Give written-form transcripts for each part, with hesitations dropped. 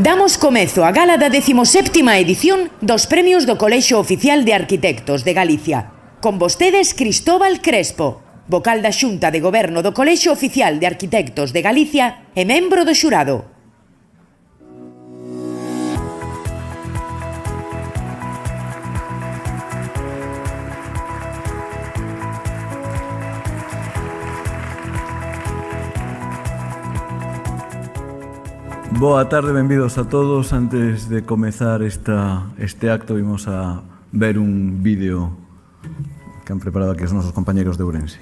Damos comezo á gala da 17ª edición dos Premios do Colexio Oficial de Arquitectos de Galicia. Con vostedes, Cristóbal Crespo, vocal da Xunta de Goberno do Colexio Oficial de Arquitectos de Galicia e membro do xurado. Boa tarde, benvidos a todos. Antes de comezar este acto, vimos a ver un vídeo que han preparado aquí os nosos compañeros de Ourense.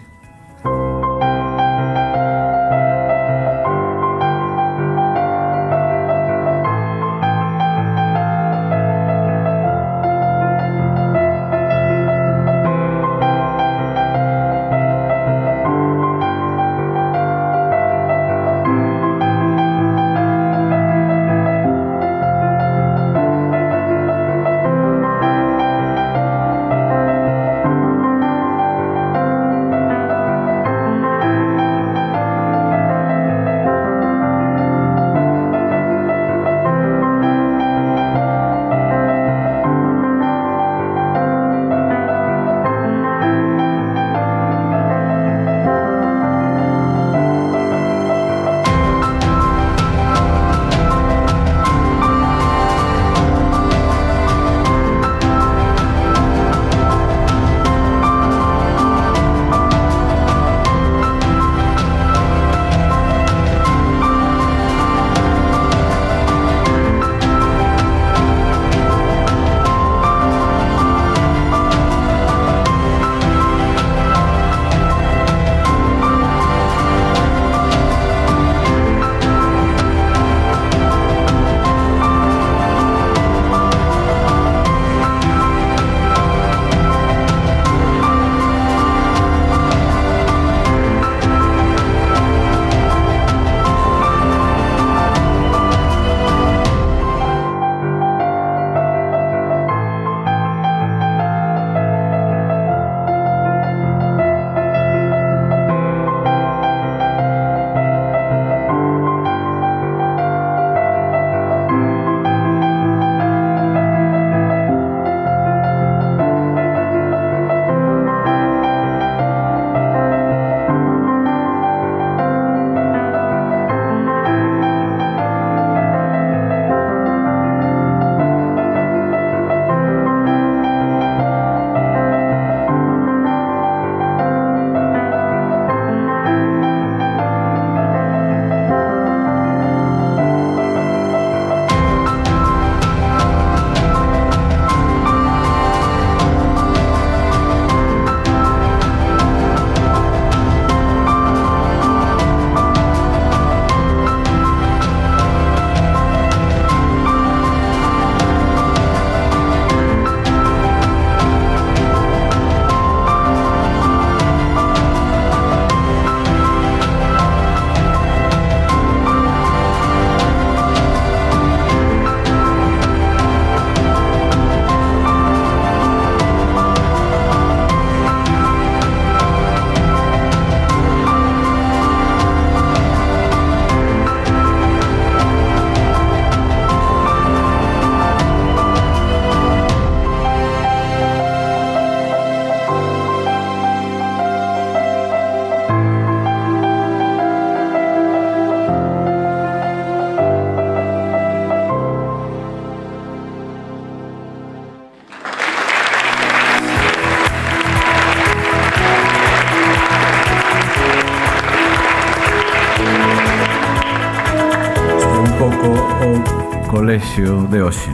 Colexio de hoxe.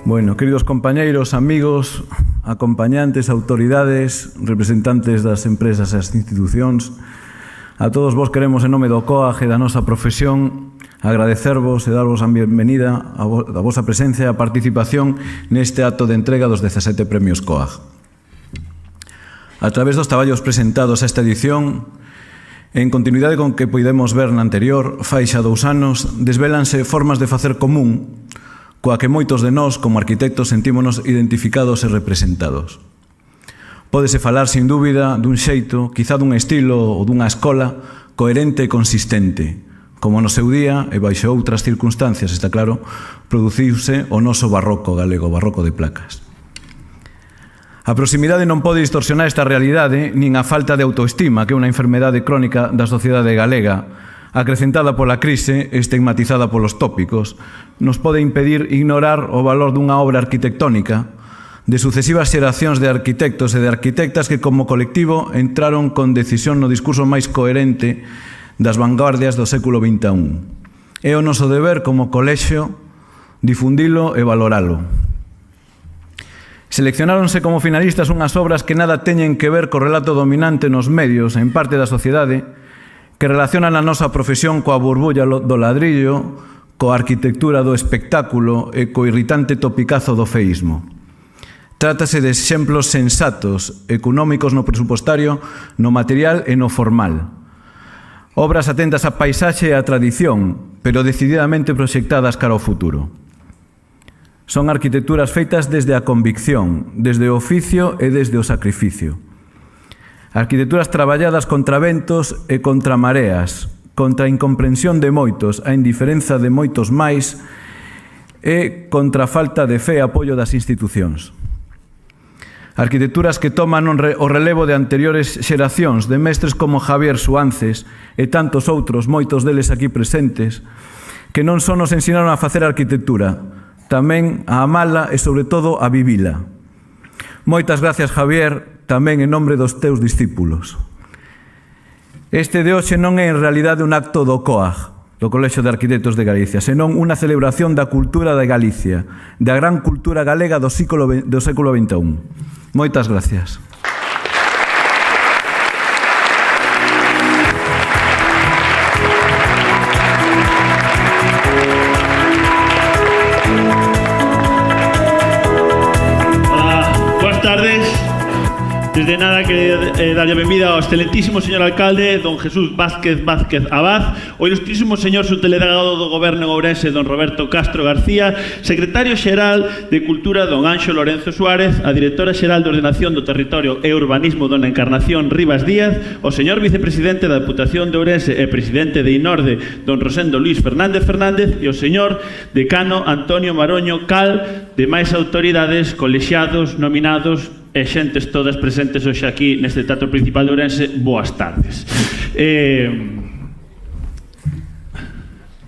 Bueno, queridos compañeiros, amigos, acompañantes, autoridades, representantes das empresas e as institucións, a todos vos queremos, en nome do COAG e da nosa profesión, agradecervos e darvos a benvenida a vosa presencia e a participación neste acto de entrega dos 17 premios COAG. A través dos traballos presentados a esta edición, en continuidade con que podemos ver na anterior, fai xa 2 anos, desvélanse formas de facer común coa que moitos de nós, como arquitectos, sentímonos identificados e representados. Pódese falar, sin dúbida, dun xeito, quizá dun estilo ou dunha escola coherente e consistente, como no seu día, e baixo outras circunstancias, está claro, produciuse o noso barroco galego, o barroco de placas. A proximidade non pode distorsionar esta realidade, nin a falta de autoestima, que é unha enfermedade crónica da sociedade galega, acrecentada pola crise e estigmatizada polos tópicos, nos pode impedir ignorar o valor dunha obra arquitectónica de sucesivas xeracións de arquitectos e de arquitectas que como colectivo entraron con decisión no discurso máis coherente das vanguardias do século XXI. É o noso deber como colexio difundilo e valoralo. Seleccionáronse como finalistas unhas obras que nada teñen que ver co relato dominante nos medios en parte da sociedade, que relacionan a nosa profesión coa burbulla do ladrillo, coa arquitectura do espectáculo e co irritante topicazo do feísmo. Trátase de exemplos sensatos, económicos no presupostario, no material e no formal. Obras atentas á paisaxe e á tradición, pero decididamente proxectadas cara ao futuro. Son arquitecturas feitas desde a convicción, desde o oficio e desde o sacrificio. Arquitecturas traballadas contra ventos e contra mareas, contra a incomprensión de moitos, a indiferenza de moitos máis e contra a falta de fe e apoio das institucións. Arquitecturas que toman o relevo de anteriores xeracións, de mestres como Javier Suances e tantos outros, moitos deles aquí presentes, que non só nos ensinaron a facer arquitectura, tamén a amala e, sobre todo, a vivila. Moitas gracias, Javier, tamén en nombre dos teus discípulos. Este de hoxe non é en realidade un acto do COAG, do Colexio de Arquitectos de Galicia, senón unha celebración da cultura de Galicia, da gran cultura galega do século XXI. Moitas gracias. Hola, boas tardes. Desde nada que darlle a benvida ao excelentísimo señor alcalde, don Jesús Vázquez Abad, o ilustrísimo señor subdelegado do Goberno en Ourense, don Roberto Castro García, secretario xeral de Cultura, don Anxo Lorenzo Suárez, a directora xeral de Ordenación do Territorio e Urbanismo, dona Encarnación Rivas Díaz, o señor vicepresidente da Deputación de Ourense e presidente de Inorde, don Rosendo Luis Fernández e o señor decano Antonio Maroño Cal, de máis autoridades, colexiados, nominados e xentes todas presentes hoxe aquí neste Teatro Principal de Ourense. Boas tardes.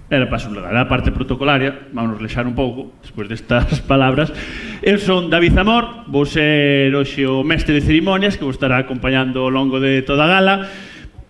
Era paso legal, a parte protocolaria, vamos lexar un pouco despois destas palabras. Eu son David Zamor, vou ser hoxe o mestre de cerimonias que vos estará acompañando ao longo de toda a gala.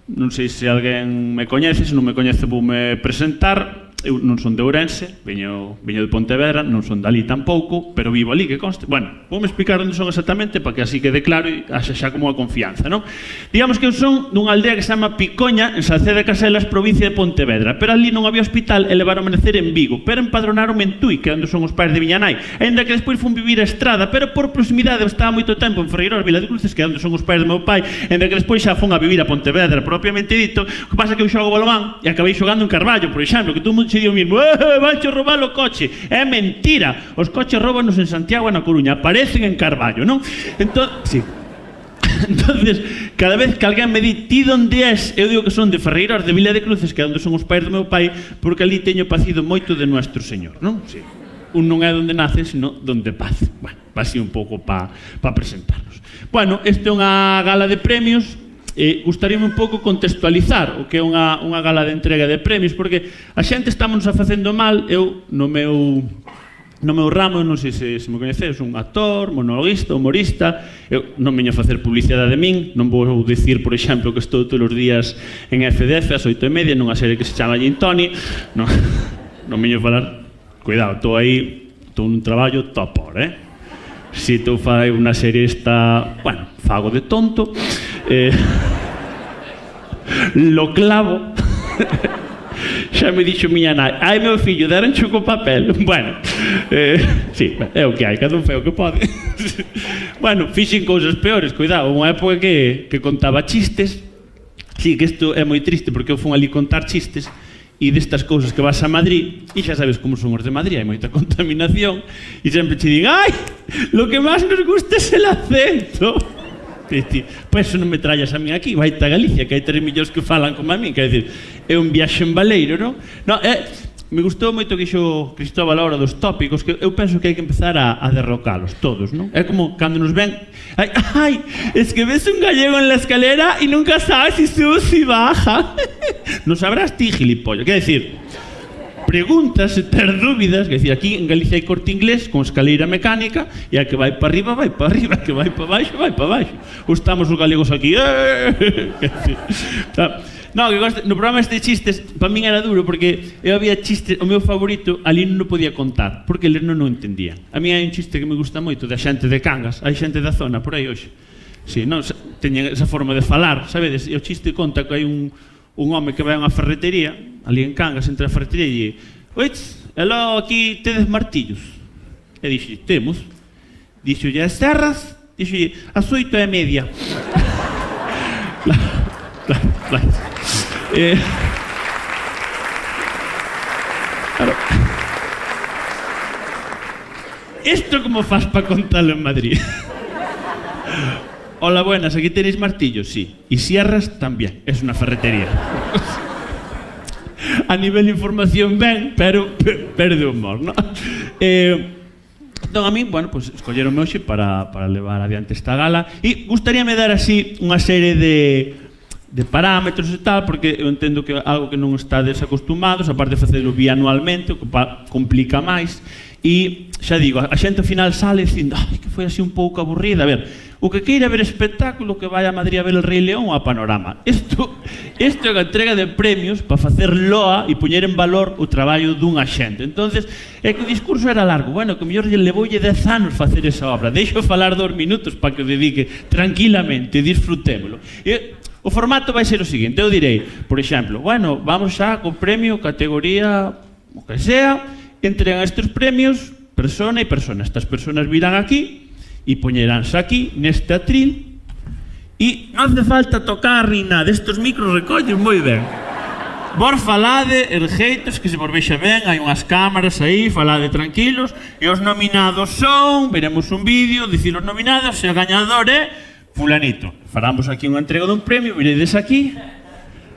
Non sei se alguén me coñece, se non me coñece voume presentar. Eu non son de Ourense, veño de Pontevedra, non son dali tampouco, pero vivo ali, que conste. Bueno, voume explicar onde son exactamente para que así quede claro e haxa xa como a confianza, non? Digamos que eu son dunha aldea que se chama Picoña, en Salceda de Caselas, provincia de Pontevedra, pero ali non había hospital e levaron a nacer en Vigo, pero empadronaron en Tui, que é onde son os pais de miña nai, ainda que despois fun vivir a Estrada, pero por proximidade eu estaba moito tempo en Ferreirós, Vila de Cruces, que é onde son os pais do meu pai, ainda que despois xa fun a vivir a Pontevedra, propiamente dito. O que pasa que eu xogo balomán e acabei xogando en Carballo, por exemplo, que todo mundo che dio o mismo, vancho roubar o coche. É mentira, os coches roubanos en Santiago e na Coruña, aparecen en Carballo, non? Entón, sí. Entonces, cada vez que alguén me di ti onde és, eu digo que son de Ferreirós, de Vila de Cruces, que é onde son os pais do meu pai, porque ali teño pacido moito de Nuestro Señor, non? Sí. Un non é onde nace, sino donde paz. Bueno, así un pouco para presentarnos. Bueno, esta é unha gala de premios. Gustaríame un pouco contextualizar o que é unha gala de entrega de premios, porque a xente estamos a facendo mal. Eu, no meu ramo, non sei se me coñecedes, un actor, monologuista, humorista. Eu non veño a facer publicidade de min, non vou dicir, por exemplo, que estou todos os días en FDF ás 8:30 nunha serie que se chama Gin Tony. Non veño a falar, cuidado, estou aí, estou nun traballo topor, Si estou fai unha serie esta, bueno, fago de tonto, lo clavo. Xa me dixo miña nai, ai meu fillo, deronche co papel. Bueno, sí, é o que hai, cada un fai o que pode. Bueno, fixen cousas peores, cuidado, unha época que contaba chistes. Sí, que isto é moi triste porque eu fun ali contar chistes e destas cousas que vas a Madrid, e xa sabes como son os de Madrid, hai moita contaminación, e sempre che din, ai, lo que máis nos gusta é el acento. Pois eso non me trallas a min aquí, vai a Galicia, que hai 3 millóns que falan como a min, quer dizer, é un viaxe en baleiro, non? Me gustou moito que xo Cristóbal a hora dos tópicos, que eu penso que hai que empezar a derrocalos todos, non? É como cando nos ven, ai, es que ves un gallego en la escalera e nunca sabes si sube si baja. Non sabrás ti, gilipollas. Quer decir, preguntas, se ter dúbidas, que decir, aquí en Galicia hai Corte Inglés con escaleira mecánica e a que vai para arriba, a que vai para baixo, vai para baixo. Ou estamos os galegos aquí, no, que gosto, no programa este chistes, para min era duro, porque eu había chistes, o meu favorito, ali non o podía contar, porque eles non o entendían. A mí hai un chiste que me gusta moito, da xente de Cangas, hai xente da zona, por aí hoxe. Sí, non, teñen esa forma de falar, sabedes? E o chiste conta que hai un home que vai a unha ferretería, ali en Cangas, entre a ferretería, e oits, elo, aquí tedes martillos. E dixo, temos. Dixo, as serras? Dixo, as 8:30. Claro. Claro. Esto como faz para contarlo en Madrid. Hola, buenas, ¿aquí tenéis martillos? Sí. Y sierras también, es una ferretería. A nivel de información ben, pero de humor, ¿no? Entón a mí, bueno, pues escolleronme hoxe para levar adiante esta gala e gustaríame dar así unha serie de parámetros e tal, porque eu entendo que é algo que non estades acostumados, aparte de facelo bianualmente, o que complica máis, e xa digo, a xente ao final sale dicindo, ai, que foi así un pouco aburrida. A ver, o que queira ver espectáculo, que vai a Madrid a ver el Rei León ou a Panorama. Isto é unha entrega de premios para facer loa e poñer en valor o traballo dunha xente. Entonces, é que o discurso era largo. Bueno, que mellor levoulle 10 anos facer esa obra. Deixo falar 2 minutos para que o dedique tranquilamente, disfrutémolo. O formato vai ser o seguinte, eu direi, por exemplo, bueno, vamos xa co premio, categoría, o que sea, entregan estes premios, persona e persona. Estas personas virán aquí e poñeránse aquí, neste atril, e non hace falta tocar ni nada, estes micros recollen moi ben. Vos falade, ergeitos, que se vos vexa ben, hai unhas cámaras aí, falade tranquilos, e os nominados son, veremos un vídeo, dicir os nominados, e o gañador é fulanito. Faramos aquí unha entrega dun premio, viredes aquí,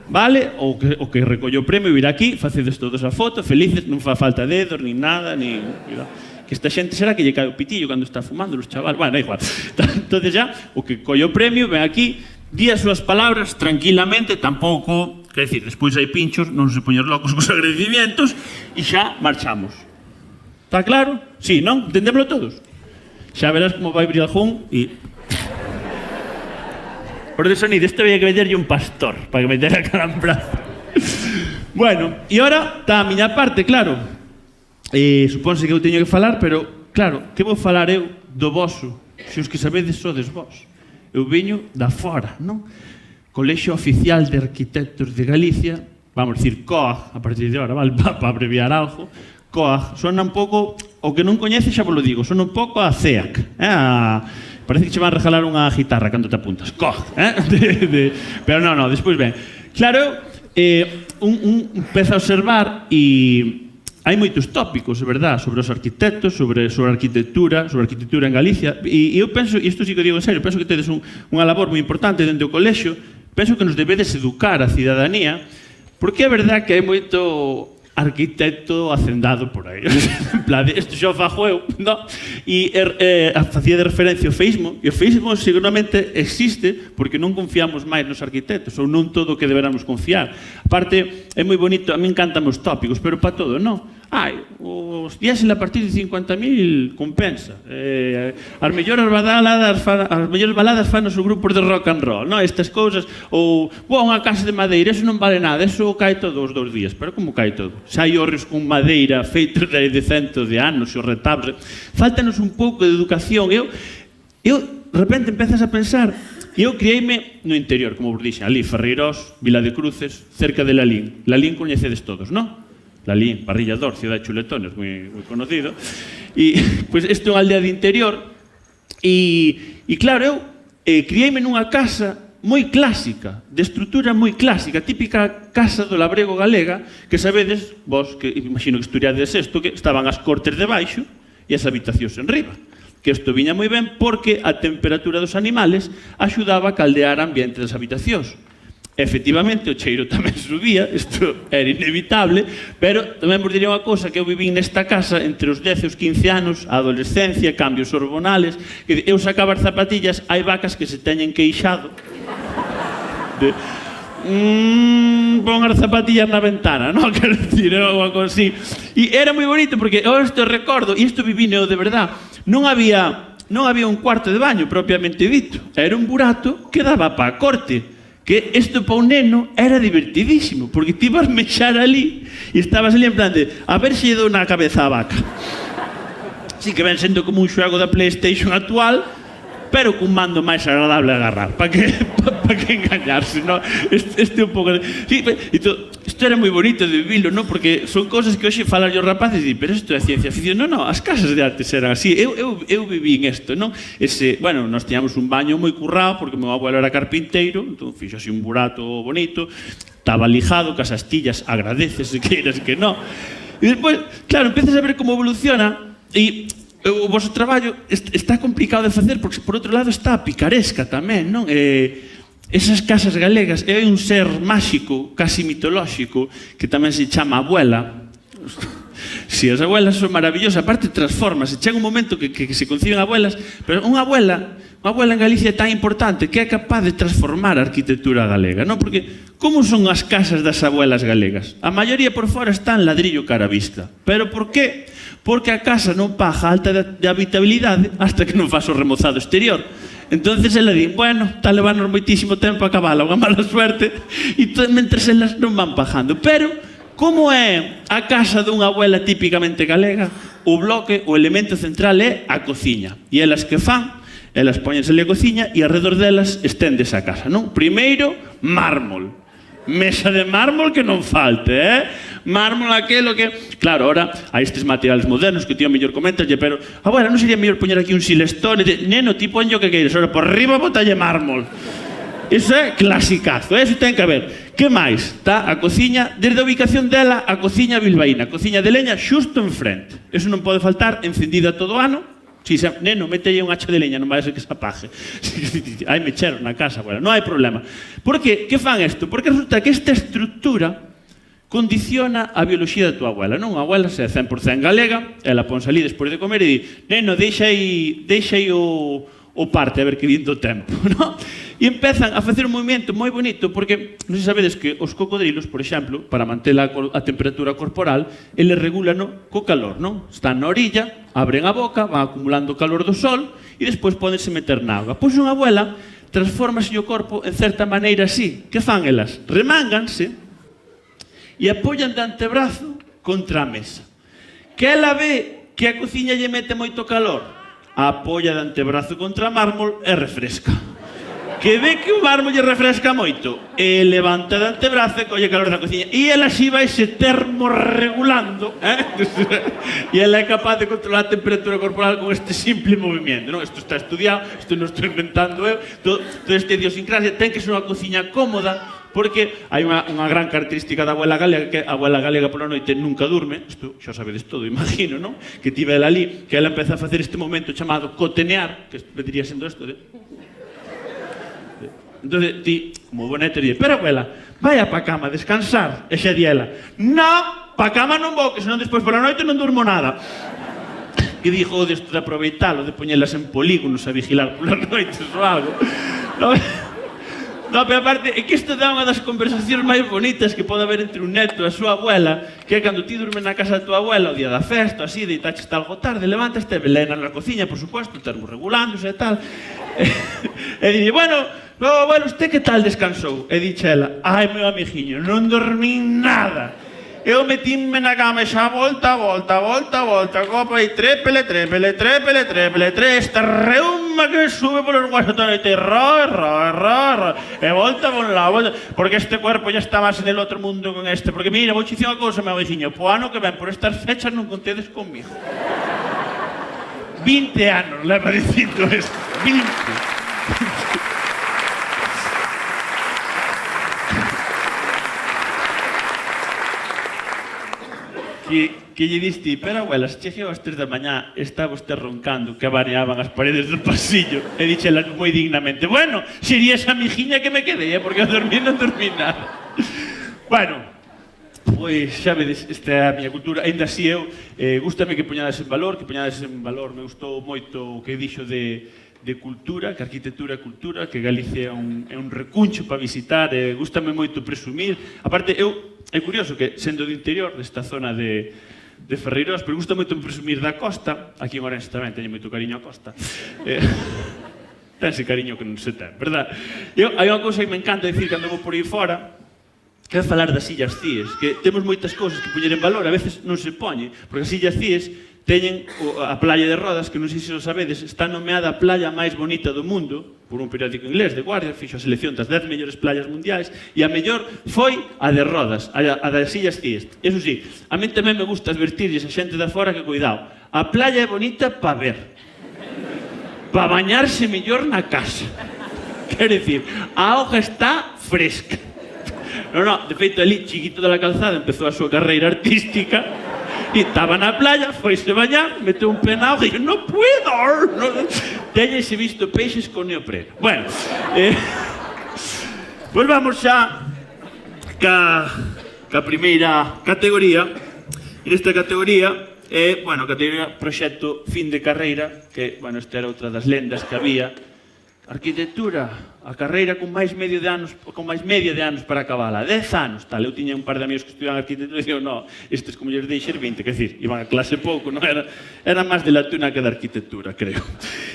vale? O que recollou o premio virá aquí, facedes todos a foto, felices, non fa falta dedos, ni nada, ni... Que esta xente será que lle cae o pitillo cando está fumando os chavales, bueno, igual. Entonces já, o que collou o premio, ven aquí, di as súas palabras tranquilamente, tampouco, quer decir, despois hai pinchos, non se poñer locos cos agradecimientos, e xa marchamos. Está claro? Sí, non? Entendémoslo todos? Xa verás como vai abrir algún e... Por de sonido, isto había que meterlle un pastor para que meter a calambrazo. Bueno, e ora está a miña parte, claro. Supónse que eu teño que falar, pero, claro, que vou falar eu do voso, se os que sabedes sodes vos. Eu veño da fora, non? Colexio Oficial de Arquitectos de Galicia, vamos dicir COAG, a partir de ahora, vale, para abreviar algo. COAG, sona un pouco, o que non coñece xa vos lo digo, sona un pouco a CEAC, parece que che van a regalar unha guitarra cando te apuntas. COAG, pero non, despois ben. Claro, empeza a observar e hai moitos tópicos, é verdad, sobre os arquitectos, sobre a arquitectura en Galicia, e eu penso, e isto sí que digo en serio, penso que tedes unha labor moi importante dentro do colexio, penso que nos debedes educar a cidadanía, porque é verdad que hai moito arquitecto hacendado por aí. En plan, isto xa o fago eu, non? E facía de referencia o feísmo, e o feísmo seguramente existe porque non confiamos máis nos arquitectos, ou non todo o que deberamos confiar. Aparte, é moi bonito, a mí encantan os tópicos, pero para todo, non? Os diésel a partir de 50.000 compensa. As mellores baladas fan os grupos de rock and roll, non? Estas cousas, ou unha casa de madeira, eso non vale nada, eso cae todo os 2 días. Pero como cae todo? Xa hai horrios con madeira feitos de centos de anos, e os retablos. Faltanos un pouco de educación. Eu, de repente, empezas a pensar, eu criei-me no interior, como vos dixen, ali, Ferreirós, Vila de Cruces, cerca de Lalín. Lalín coñecedes todos, non? Lalín, Parrillador, Ciudad de Chuletones, moi conocido. E, pois, isto é unha aldea de interior. E claro, eu criei-me nunha casa moi clásica, de estrutura moi clásica, típica casa do labrego galega, que sabedes, vos, que imagino que estudiades isto, que estaban as cortes debaixo e as habitacións en riba. que isto viña moi ben porque a temperatura dos animales axudaba a caldear o ambiente das habitacións. Efectivamente, o cheiro tamén subía, isto era inevitable, pero tamén vos diría unha cosa, que eu vivín nesta casa entre os 10 e os 15 anos, a adolescencia, cambios hormonales, que eu sacaba as zapatillas, hai vacas que se teñen queixado de pon as zapatillas na ventana, non? Quero dicir, era unha cosa así. E era moi bonito, porque eu isto recordo, e isto vivino de verdad, non había un cuarto de baño propiamente dito, era un burato que daba para a corte, que isto para un neno era divertidísimo, porque ti ibas mexar ali e estabas ali en plan de a ver se lle dou na cabeza a vaca. Así que ven sendo como un xogo da PlayStation actual, pero cun mando máis agradable a agarrar, para que engañarse, non? Este é un pouco... Sí, isto era moi bonito de vivilo, non? Porque son cosas que hoxe falan os rapaces e di, pero isto é ciencia ficción. Non, as casas de antes eran así. Eu viví en isto, non? Bueno, nós tiñamos un baño moi currado, porque o meu abuelo era carpinteiro, entón fixo así un burato bonito, estaba lijado, que as astillas agradeces, se queiras que non. E despois, claro, empezas a ver como evoluciona e... o vosso traballo está complicado de facer porque, por outro lado, está a picaresca tamén, non? Esas casas galegas, é un ser máxico, casi mitolóxico, que tamén se chama abuela. Si, as abuelas son maravillosas, aparte transformas, chega un momento que se conciben abuelas, pero unha abuela en Galicia é tan importante que é capaz de transformar a arquitectura galega, non? Porque como son as casas das abuelas galegas? A maioría por fora está en ladrillo cara a vista. Pero por qué? Porque a casa non paga alta de habitabilidade hasta que non faz o remozado exterior. Entonces ela di, bueno, está a levarnos moitísimo tempo a acabala, unha mala suerte, e mentres elas non van pagando. Pero, como é a casa dunha abuela típicamente galega, o bloque, o elemento central é a cociña. E elas que fan? Elas poñense ali a cociña e alrededor delas esténdese a casa, non? Primeiro, mármol. Mesa de mármol que non falte, mármol aquelo que... Claro, ahora hai estes materiales modernos que tío mellor comentaslle, pero agora non sería mellor poñer aquí un silestón e de, neno, ti poño que queires, ahora por riba botalle mármol. Iso é clasicazo, eso ten que haber. Que máis? Está a cociña, desde a ubicación dela, a cociña bilbaína, a cociña de leña xusto enfrente. Eso non pode faltar, encendida todo o ano. Si, neno, mételle un hacha de leña, non vai ser que se apague. Hai mecheros na casa, bueno, non hai problema. Por que? Que fan isto? Porque resulta que esta estructura condiciona a bioloxía da tua abuela, non? A abuela se é 100% galega, ela pon salí despois de comer e di, neno, deixa aí o parte a ver que vindo o tempo, non? E empezan a facer un movimento moi bonito porque, non sei sabedes que os cocodrilos, por exemplo, para manter a temperatura corporal, eles regulan co calor, non? Están na orilla, abren a boca, van acumulando o calor do sol e despois pódense meter na auga. Pois unha abuela transformase o corpo en certa maneira así. Que fan elas? Remánganse e apoian de antebrazo contra a mesa. Que ela ve que a cociña lle mete moito calor, apoia de antebrazo contra a mármol e refresca. Que ve que o mármol lle refresca moito e levanta de antebrazo e colle calor da cociña e ela así vai se termorregulando, e ela é capaz de controlar a temperatura corporal con este simple movimento, non? Isto está estudiado, isto non estou inventando eu, todo este idiosincrasia ten que ser unha cociña cómoda porque hai unha gran característica da abuela galega, que a abuela galega pola noite nunca durme, isto xa sabedes todo, imagino, non? Que tive ela ali, que ela empeza a facer este momento chamado cotenear, que vendría sendo isto de... Entón, ti, como bonete, di, pero abuela, vaya pa cama a descansar. E xa di ela, no, pa cama non vou, que senón despois pola noite non durmo nada. Que dixo desto de aproveitalo, de poñelas en polígonos a vigilar polas noites ou algo. No, pero aparte, é que isto dá unha das conversacións máis bonitas que pode haber entre un neto e a súa abuela, que é cando ti durmes na casa da tua abuela o día da festa, así, deitaches algo tarde, levantaste, Belena na cociña, por suposto, termorregulándose e tal. E dixe, bueno, abuelo, usted que tal descansou? E dixe ela, ai, meu amiguinho, non dormín nada. Eu metínme na cama e xa volta, copa e trépele, esta reuma que me sube polos huesos toda noite, e volta por un lado, porque este cuerpo ya está máis en el outro mundo con este, porque mira, vou dicir unha cousa, meu amiguinho, po ano que ven, por estas fechas non contedes conmigo. 20 anos leva dicindo isto, 20. que lle diste, pero abuela, se chegou ás 3 da mañá, está vostede roncando, que abaneaban as paredes do pasillo, e dixela moi dignamente, bueno, sería esa mijiña que me quedei, porque a dormir non dormí nada. Bueno, pois xa vedes, esta é a miña cultura, ainda así eu, gústame que poñades en valor, me gustou moito o que dixo de cultura, que arquitectura é cultura, que Galicia é un recuncho para visitar, gústame moito presumir. Aparte, é curioso que, sendo do interior, desta zona de Ferreirós, pero gusta moito presumir da costa, aquí en Ourense tamén teño moito cariño a costa, tense cariño que non se ten, verdad? Hai unha cousa que me encanta dicir cando vou por aí fora, que é falar das Illas Cíes, que temos moitas cousas que poñer en valor, a veces non se poñe, porque as Illas Cíes teñen a playa de Rodas, que non sei se o sabedes, está nomeada a playa máis bonita do mundo por un periódico inglés, The Guardian, fixo a selección das 10 mellores playas mundiais e a mellor foi a de Rodas, a das Illas Cíes. Eso sí, a mí tamén me gusta advertirles a xente da fora que cuidado, a playa é bonita para ver, para bañarse mellor na casa. Quero dicir, a auga está fresca. No, de feito, ali, Chiquito de la Calzada, empezou a súa carreira artística e estaba na playa, foise bañar, meteu un pé na auga e dixo, non puedo, teñese visto peixes con neopreno. Bueno, pois vamos xa ca primeira categoría, e nesta categoría é, bueno, categoría proxecto fin de carreira, que, bueno, esta era outra das lendas que había, arquitectura, a carreira con máis media de anos para acabala, 10 anos, tal. Eu tiña un par de amigos que estudiaban arquitectura e dixo, no, estes como lles deixer 20, quer dizer, iban a clase pouco, non era máis de latuna que de arquitectura, creo.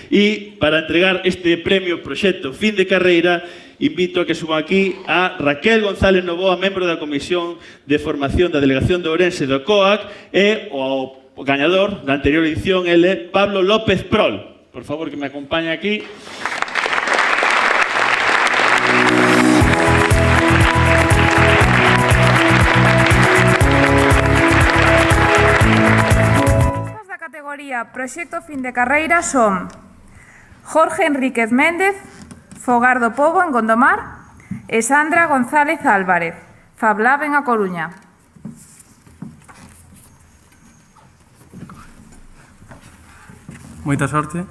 E para entregar este premio proxecto fin de carreira, invito a que suba aquí a Raquel González Novoa, membro da Comisión de Formación da Delegación de Ourense do COAC, e o gañador da anterior edición, ele, Pablo López Prol. Por favor, que me acompañe aquí. Categoría Proxecto Fin de Carreira son Jorge Enríquez Méndez, Fogar do Pobo en Gondomar, e Sandra González Álvarez, Fablab en A Coruña. Moita sorte.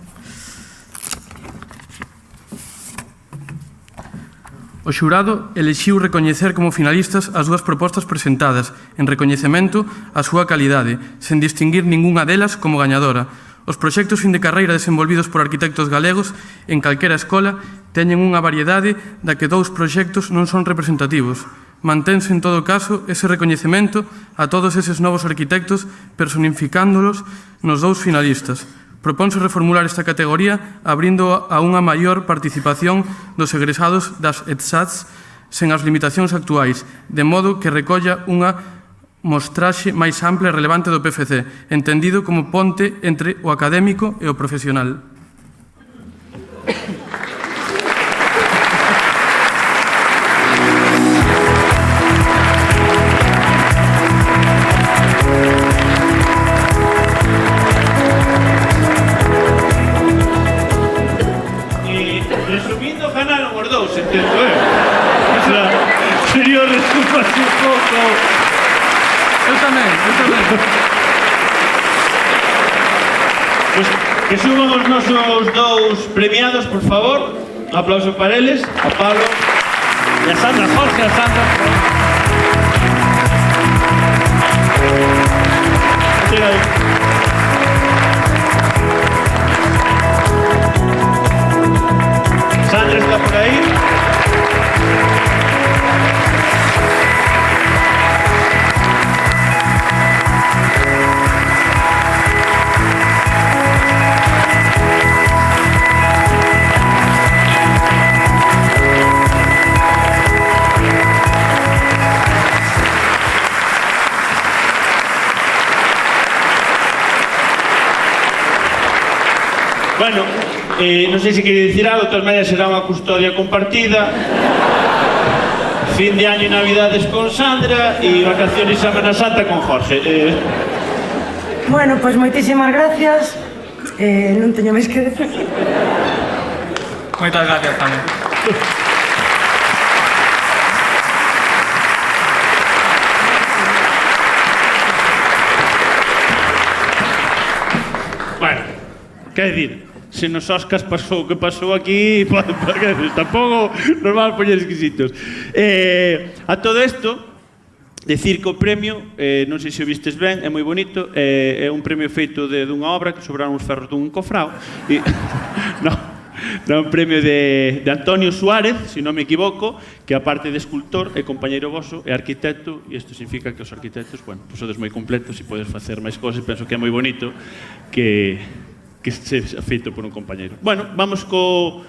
O xurado elixiu recoñecer como finalistas as dúas propostas presentadas en recoñecemento á súa calidade, sen distinguir ningunha delas como gañadora. Os proxectos fin de carreira desenvolvidos por arquitectos galegos en calquera escola teñen unha variedade da que dous proxectos non son representativos. Mantense en todo caso ese recoñecemento a todos eses novos arquitectos personificándolos nos dous finalistas. Proponse reformular esta categoría abrindo a unha maior participación dos egresados das ETSATs sen as limitacións actuais, de modo que recolla unha mostraxe máis ampla e relevante do PFC, entendido como ponte entre o académico e o profesional. Sería o resumo así un pouco. Eu tamén. Pois que suban os nosos dous premiados, por favor. Un aplauso para eles, a Pablo e a Sandra. Jorge, a Sandra. Chega aí. Sandra está por aí. Bueno, non sei se quere dicir algo, de todas maneiras será unha custodia compartida. Fin de año e navidades con Sandra e vacaciones e Semana Santa con Jorge. Bueno, pois moitísimas gracias. Non teño máis que decir. Moitas gracias tamén. Quer dicir, se nos Oscars pasou o que pasou aquí, tampouco nos vamos poñer exquisitos. A todo isto, decir que o premio, non sei se o vistes ben, é moi bonito, é un premio feito dunha obra que sobraron os ferros dun encofrao. Non, un premio de Antonio Suárez, se non me equivoco, que aparte de escultor é compañeiro voso, é arquitecto, e isto significa que os arquitectos, bueno, pues sodes moi completos e podes facer máis cosas, penso que é moi bonito que se feito por un compañeiro. Bueno, vamos co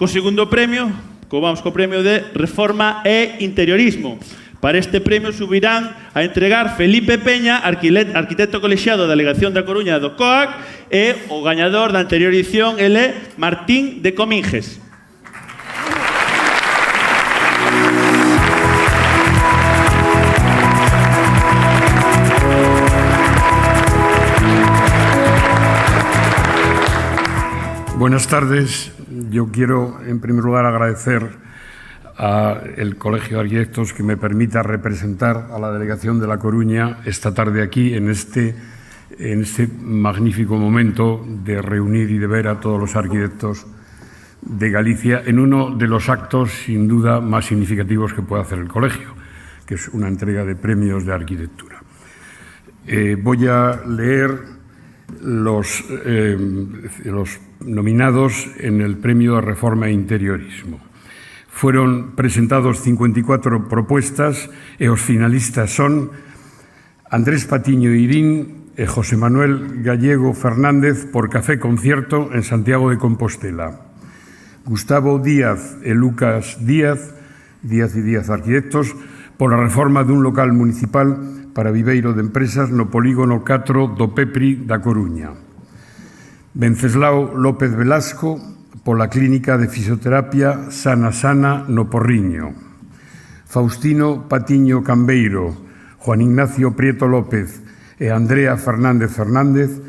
segundo premio, vamos co premio de Reforma e Interiorismo. Para este premio subirán a entregar Felipe Peña, arquitecto colexiado da Delegación da Coruña do COAC, e o gañador da anterior edición, ele Martín de Cominges. Buenas tardes. Yo quiero, en primer lugar, agradecer al Colegio de Arquitectos que me permita representar a la Delegación de La Coruña esta tarde aquí, en este magnífico momento de reunir y de ver a todos los arquitectos de Galicia en uno de los actos, sin duda, más significativos que puede hacer el Colegio, que es una entrega de premios de arquitectura. Voy a leer los nominados en el Premio de Reforma e Interiorismo. Fueron presentados 54 propuestas e os finalistas son Andrés Patiño Irín e José Manuel Gallego Fernández por Café Concierto en Santiago de Compostela. Gustavo Díaz e Lucas Díaz y Díaz Arquitectos, por a reforma dun local municipal para viveiro de empresas no polígono 4 do Pepri da Coruña. Venceslao López Velasco, pola Clínica de Fisioterapia Sana Sana no Porriño. Faustino Patiño Cambeiro, Juan Ignacio Prieto López e Andrea Fernández Fernández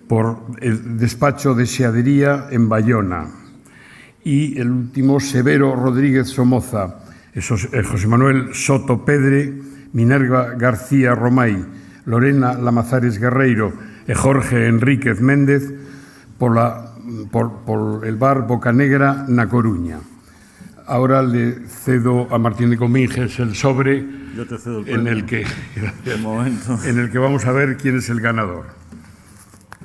por el despacho de Xeadería en Bayona. Y el último, Severo Rodríguez Somoza, José Manuel Soto Pedre, Minerva García Romay, Lorena Lamazares Guerreiro e Jorge Enríquez Méndez por el bar Bocanegra na Coruña. Ahora le cedo a Martín de Cominges el sobre en el que vamos a ver quién es el ganador.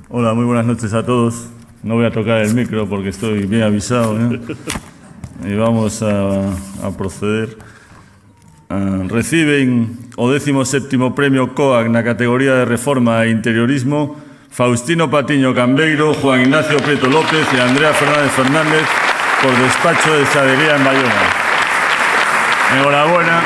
Hola, muy buenas noches a todos. No voy a tocar el micro porque estoy bien avisado, ¿eh? Y vamos a proceder. Reciben o 17º premio COAC na categoría de Reforma e Interiorismo Faustino Patiño Cambeiro, Juan Ignacio Prieto López y Andrea Fernández Fernández por despacho de Xadería en Bayona. Enhorabuena.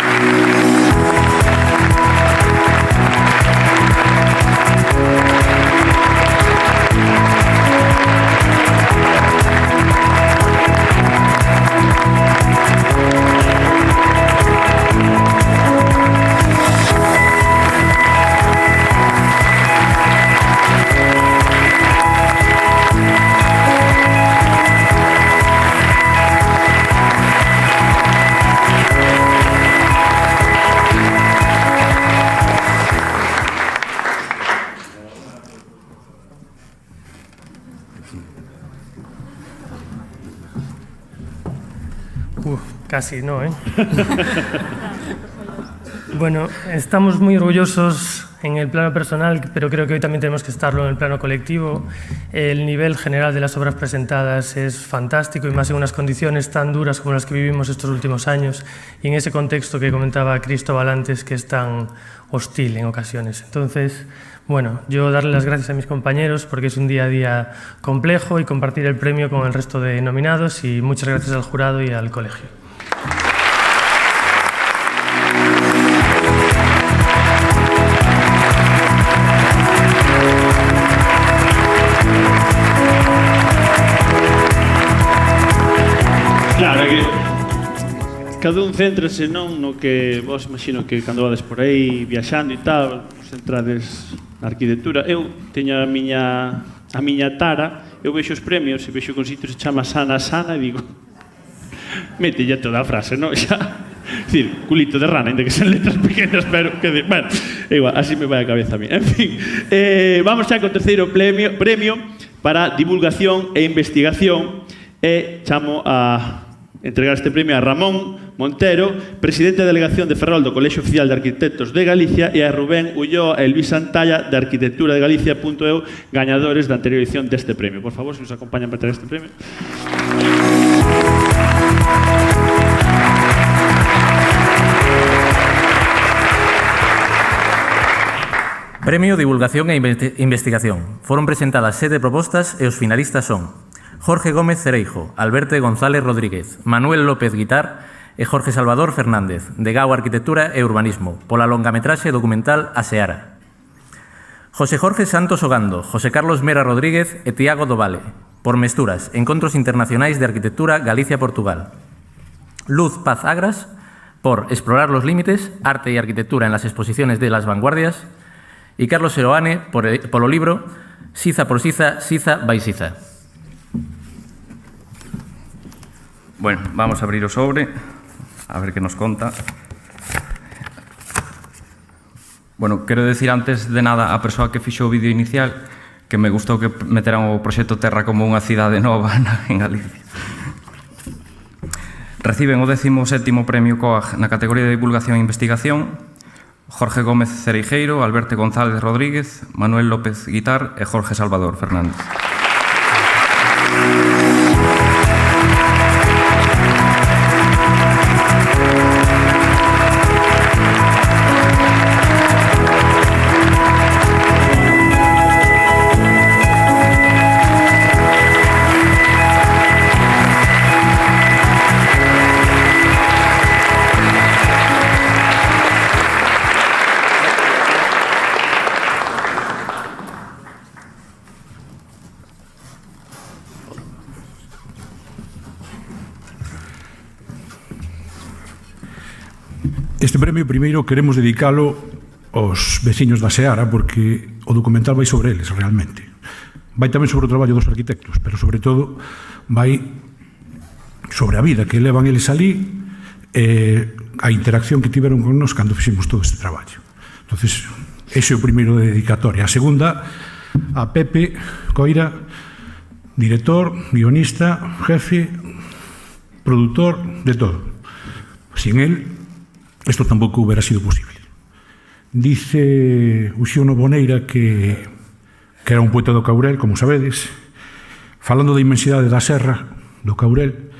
Casi no, ¿eh? Bueno, estamos muy orgullosos en el plano personal, pero creo que hoy también tenemos que estarlo en el plano colectivo. El nivel general de las obras presentadas es fantástico y más en unas condiciones tan duras como las que vivimos estos últimos años y en ese contexto que comentaba Cristóbal antes, que es tan hostil en ocasiones. Entonces, bueno, yo darle las gracias a mis compañeros porque es un día a día complejo y compartir el premio con el resto de nominados, y muchas gracias al jurado y al colegio. Claro que cada un céntrase non no que vos imagino que cando vades por aí viaxando e tal, centrades na arquitectura. Eu teño a miña tara, eu vexo os premios e vexo que un sitio se chama Sana Sana e digo, metelle toda a frase, non? Xa, decir, culito de rana, ainda que sean letras pequenas, pero que de, bueno, igual, así me vai a cabeza a mí. En fin, vamos xa co terceiro premio para divulgación e investigación, e chamo a entregar este premio a Ramón Montero, presidente da delegación de Ferrol do Colexio Oficial de Arquitectos de Galicia, e a Rubén Ulloa e Luis Santalla de Arquitectura de Galicia.eu, gañadores da anterior edición deste premio. Por favor, se nos acompañan para traer este premio. Premio Divulgación e Investigación. Foron presentadas 7 propostas e os finalistas son Jorge Gómez Cereijo, Alberto González Rodríguez, Manuel López Guitar e Jorge Salvador Fernández, de GAU Arquitectura e Urbanismo, pola longametraxe documental A Seara. José Jorge Santos Ogando, José Carlos Mera Rodríguez e Tiago Dovale, por Mesturas, Encontros Internacionais de Arquitectura Galicia-Portugal. Luz Paz Agras, por Explorar los Límites, Arte y Arquitectura en las Exposiciones de las Vanguardias, e Carlos Seoane, polo libro Siza por Siza, Siza by Siza. Bueno, vamos a abrir o sobre, a ver que nos conta. Bueno, quero decir antes de nada a persoa que fixo o vídeo inicial que me gustou que meteran o proxecto Terra como unha cidade nova en Galicia. Reciben o 17º Premio COAG na categoría de Divulgación e Investigación Jorge Gómez Cereijeiro, Alberto González Rodríguez, Manuel López Guitar e Jorge Salvador Fernández. Este premio, primeiro, queremos dedicalo aos veciños da Seara, porque o documental vai sobre eles, realmente. Vai tamén sobre o traballo dos arquitectos, pero, sobre todo, vai sobre a vida que levan eles ali e a interacción que tiveron con nos cando fixemos todo este traballo. Entonces, ese é o primeiro de dedicatoria. A segunda, a Pepe Coira, director, guionista, jefe, produtor, de todo. Sin él, isto tampouco hubiera sido posible. Dice Uxíono Boneira que era un poeta do Caurel, como sabedes, falando da inmensidade da serra do Caurel,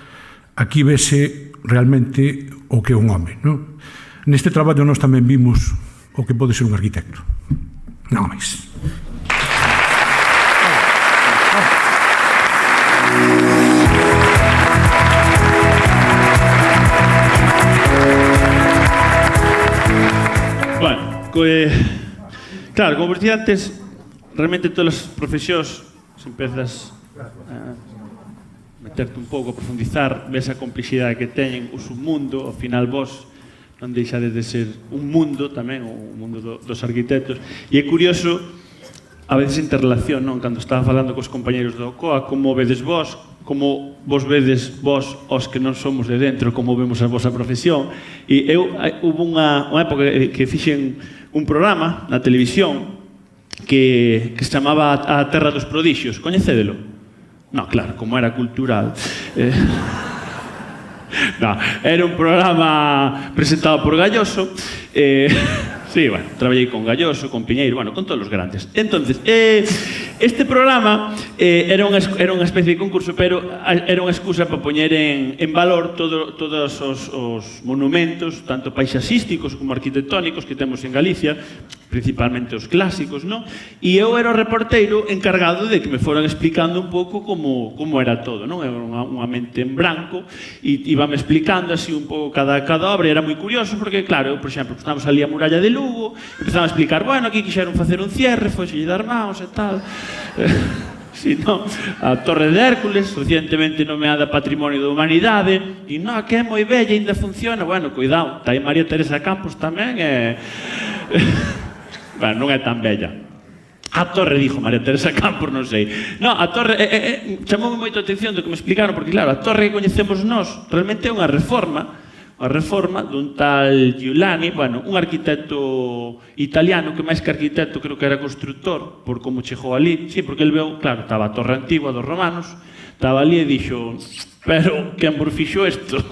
aquí vese realmente o que é un home, non? Neste traballo nós tamén vimos o que pode ser un arquitecto. Non máis. Claro, como vos dicía antes, realmente todas as profesións, se empezas a meterte un pouco, a profundizar, ves a complexidade que teñen o submundo, ao final vos non deixades de ser un mundo tamén, o mundo dos arquitectos, e é curioso a veces interrelación, non? Cando estaba falando cos compañeros do COA, como vedes vos, como vos vedes vos os que non somos de dentro, como vemos a vosa profesión. E hubo unha época que fixen un programa na televisión que se chamaba A Terra dos Prodixios. Coñecédelo? Non, claro, como era cultural. No, era un programa presentado por Galloso. Sí, bueno, traballei con Galloso, con Piñeiro, bueno, con todos os grandes. Entonces, este programa era unha especie de concurso, pero era unha excusa para poñer en valor todos os monumentos, tanto paisaxísticos como arquitectónicos que temos en Galicia, principalmente os clásicos, non? E eu era o reporteiro encargado de que me foran explicando un pouco como era todo, non? Era unha mente en branco e íbame explicando así un pouco cada obra, e era moi curioso porque, claro, por exemplo, estamos ali a muralla de Lugo, empezamos a explicar, bueno, aquí quixeron facer un cierre, foxelle das mãos e tal. Si, non? A Torre de Hércules, recientemente nomeada Patrimonio da Humanidade, e non, que é moi bella, ainda funciona. Bueno, cuidado, está aí María Teresa Campos tamén, bueno, non é tan bella. A Torre, dixo María Teresa Campos, non sei. Non, a Torre, chamoume moito a atención do que me explicaron, porque claro, a Torre que coñecemos nós realmente é unha reforma a reforma dun tal Giuliani, bueno, un arquitecto italiano que máis que arquitecto creo que era constructor por como chegou ali, sí, porque el veu, claro, estaba a torre antigua dos romanos, estaba ali e dixo, pero quen vos fixo isto?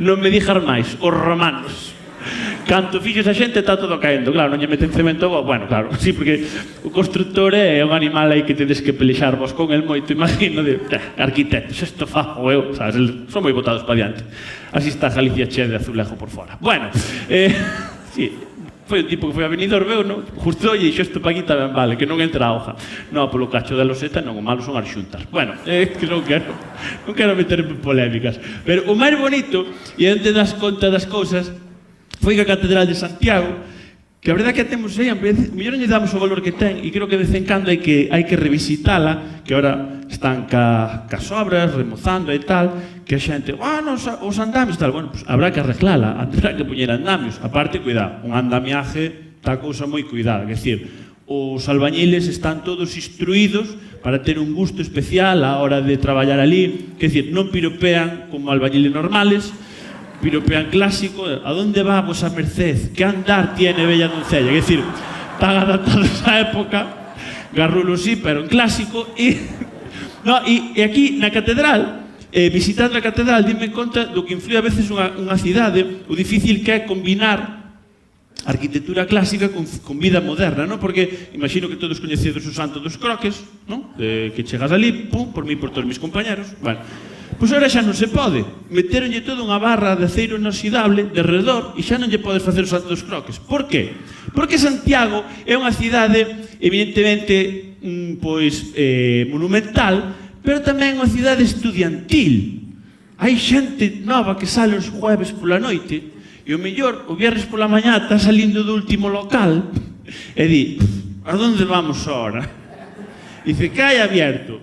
Non me dixas máis, os romanos. Canto fixo esa xente está todo caendo, claro, non lle meten cemento, bueno, claro, sí, porque o constructor é un animal aí que tedes que pelexar vos con el moito, imagino, de arquitectos, isto fago eu, sabes, son moi botados para diante. Así está Galicia che de azulejo por fora. Bueno, sí, foi un tipo que foi a Benidorm, veu, non? Justo lle dixo isto pa aquí tamén vale, que non entra a hoja. Non, polo cacho da loseta non, o malo son as xuntas. Bueno, que non quero meterme en polémicas. Pero o máis bonito, e onde das conta das cousas, foi que a Catedral de Santiago, que a verdade que a temos aí, mellor non lle damos o valor que ten, e creo que de vez en cando hai que revisitala, que ahora están cas obras, remozando e tal, que a xente, os andamios, tal, bueno, pues habrá que arreglala, habrá que poñer andamios. Aparte, cuidado, un andamiaje está cousa moi cuidada, é dicir, os albañiles están todos instruídos para ter un gusto especial a hora de traballar ali, que é dicir, non piropean como albañiles normales, piropean clásico, a donde va vosa merced? Que andar tiene bella doncella? É dicir, tan adaptados á época, garrulo sí, pero en clásico, e aquí na catedral, visitando a catedral, dime conta do que influe a veces unha cidade, o difícil que é combinar arquitectura clásica con vida moderna, non? Porque imagino que todos coñecedos o Santo dos Croques, non? Que chegas ali, pum, por mí, por todos mis compañeros, bueno. Pois agora xa non se pode. Meteronlle toda unha barra de aceiro inoxidable de redor e xa non lle podes facer o Santo dos Croques. Por qué? Porque Santiago é unha cidade evidentemente monumental, pero tamén unha cidade estudiantil. Hai xente nova que sale os jueves pola noite e o mellor, o viernes pola mañá está salindo do último local e di, a donde vamos ahora? Dice, que hai abierto?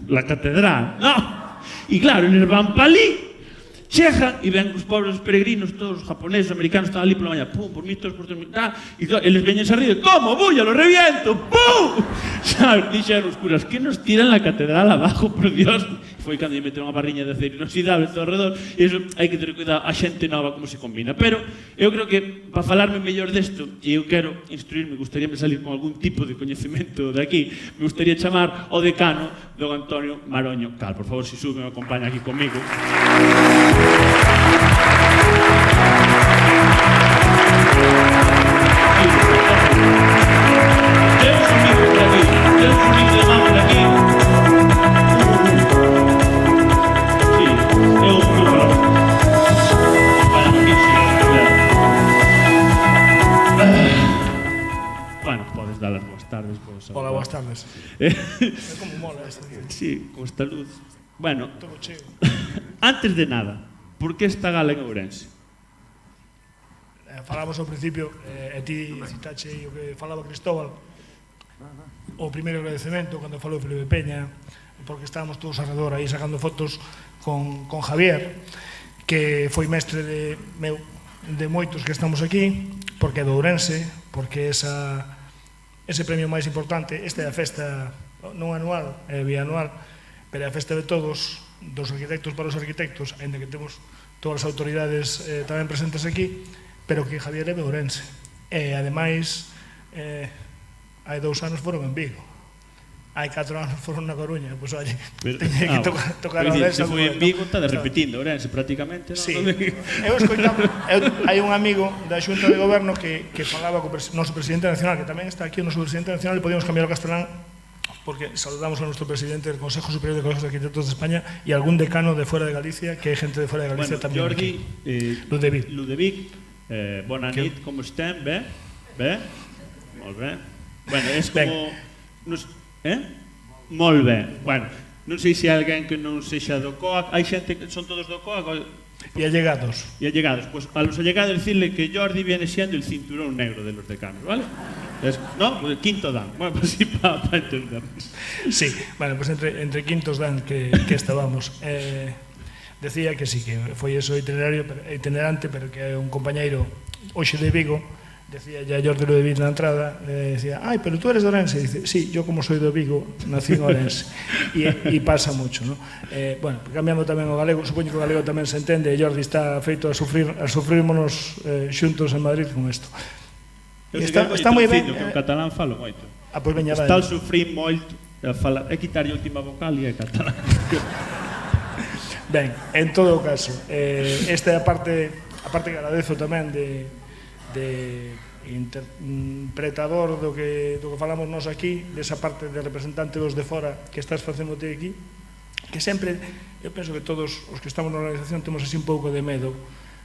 La catedral. No. E claro, eles van pa ali, chegan e ven os pobres peregrinos, todos os japoneses, americanos, están ali pola mañá, pum, por mí, todos por todos, e eles veñen a rir, como, bulla, lo reviento, pum! Sabes, dixeron os curas, que nos tiran la catedral abajo, por Dios? Foi cando lle meteron unha barriña de aceiro inoxidable todo alrededor, e iso hai que ter cuidado a xente nova como se combina. Pero eu creo que, para falarme mellor desto, e eu quero instruirme, gustaríame salir con algún tipo de coñecemento de aquí, me gustaría chamar o decano, don Antonio Maroño Cal. Por favor, se sube, me acompaña aquí comigo. Tenemos un micro por aquí, tenemos un micro de mano por aquí. Bueno, podes dar as boas tardes. Hola, boas tardes. É como mola esta. Sí, con esta luz. Bueno, antes de nada, por que esta gala en Ourense? Falamos ao principio, e ti citache o que falaba Cristóbal, o primeiro agradecemento cando falou Felipe Peña, porque estábamos todos alrededor aí sacando fotos con Javier, que foi mestre de moitos que estamos aquí, porque é do Ourense, porque ese premio máis importante, esta é a festa non anual, é bianual, pero é a festa de todos, dos arquitectos para os arquitectos, ainda que temos todas as autoridades tamén presentes aquí, pero que Javier é de Ourense. E, ademais, hai 2 anos foron en Vigo. Hai 4 anos foron na Coruña. Pois, oye, teñe que tocar a Ourense. Se foi en Vigo, está repetindo Ourense, prácticamente. Sí. Eu escoitaba, hai un amigo da Xunta de Goberno que falaba co noso presidente nacional, que tamén está aquí o noso presidente nacional, e podíamos cambiar o castelán, porque saludamos ao noso presidente del Consejo Superior de Colegios de Arquitectos de España e algún decano de fuera de Galicia, que hai gente de fuera de Galicia tamén aquí. Ludovic, bona nit, com estem? Bé? Bé? Molt bé. Bueno, és com... Molt bé. Bueno, non sei se hai alguén que non sexa do COAC. Hai xente que son todos do COAC. E allegados. E allegados. Pues a los allegados decirle que Jordi viene siendo el cinturón negro de los decanos, ¿vale? ¿No? El quinto dan. Bueno, pues sí, para entender. Sí, bueno, pues entre quintos dan que estábamos. Decía que sí, que foi eso itinerante, pero que é un compañeiro hoxe de Vigo, decía ya Jordi lo de Vigo na entrada, decía, ay, pero tú eres de Ourense. Y dice, sí, yo como soy de Vigo, nací en Ourense. E pasa mucho, ¿no? Bueno, cambiando tamén o galego, supoño que o galego tamén se entende, e Jordi está feito a sufrirmonos xuntos en Madrid con isto. Está moi ben. Que o catalán falo moito. Pois veña, está a sufrir moito, é quitar a última vocal e é catalán. Ben, en todo o caso, esta é a parte que agradezo tamén de interpretador do que falamos nós aquí, desa parte de representante dos de fora que estás facéndote aquí, que sempre, eu penso que todos os que estamos na organización temos así un pouco de medo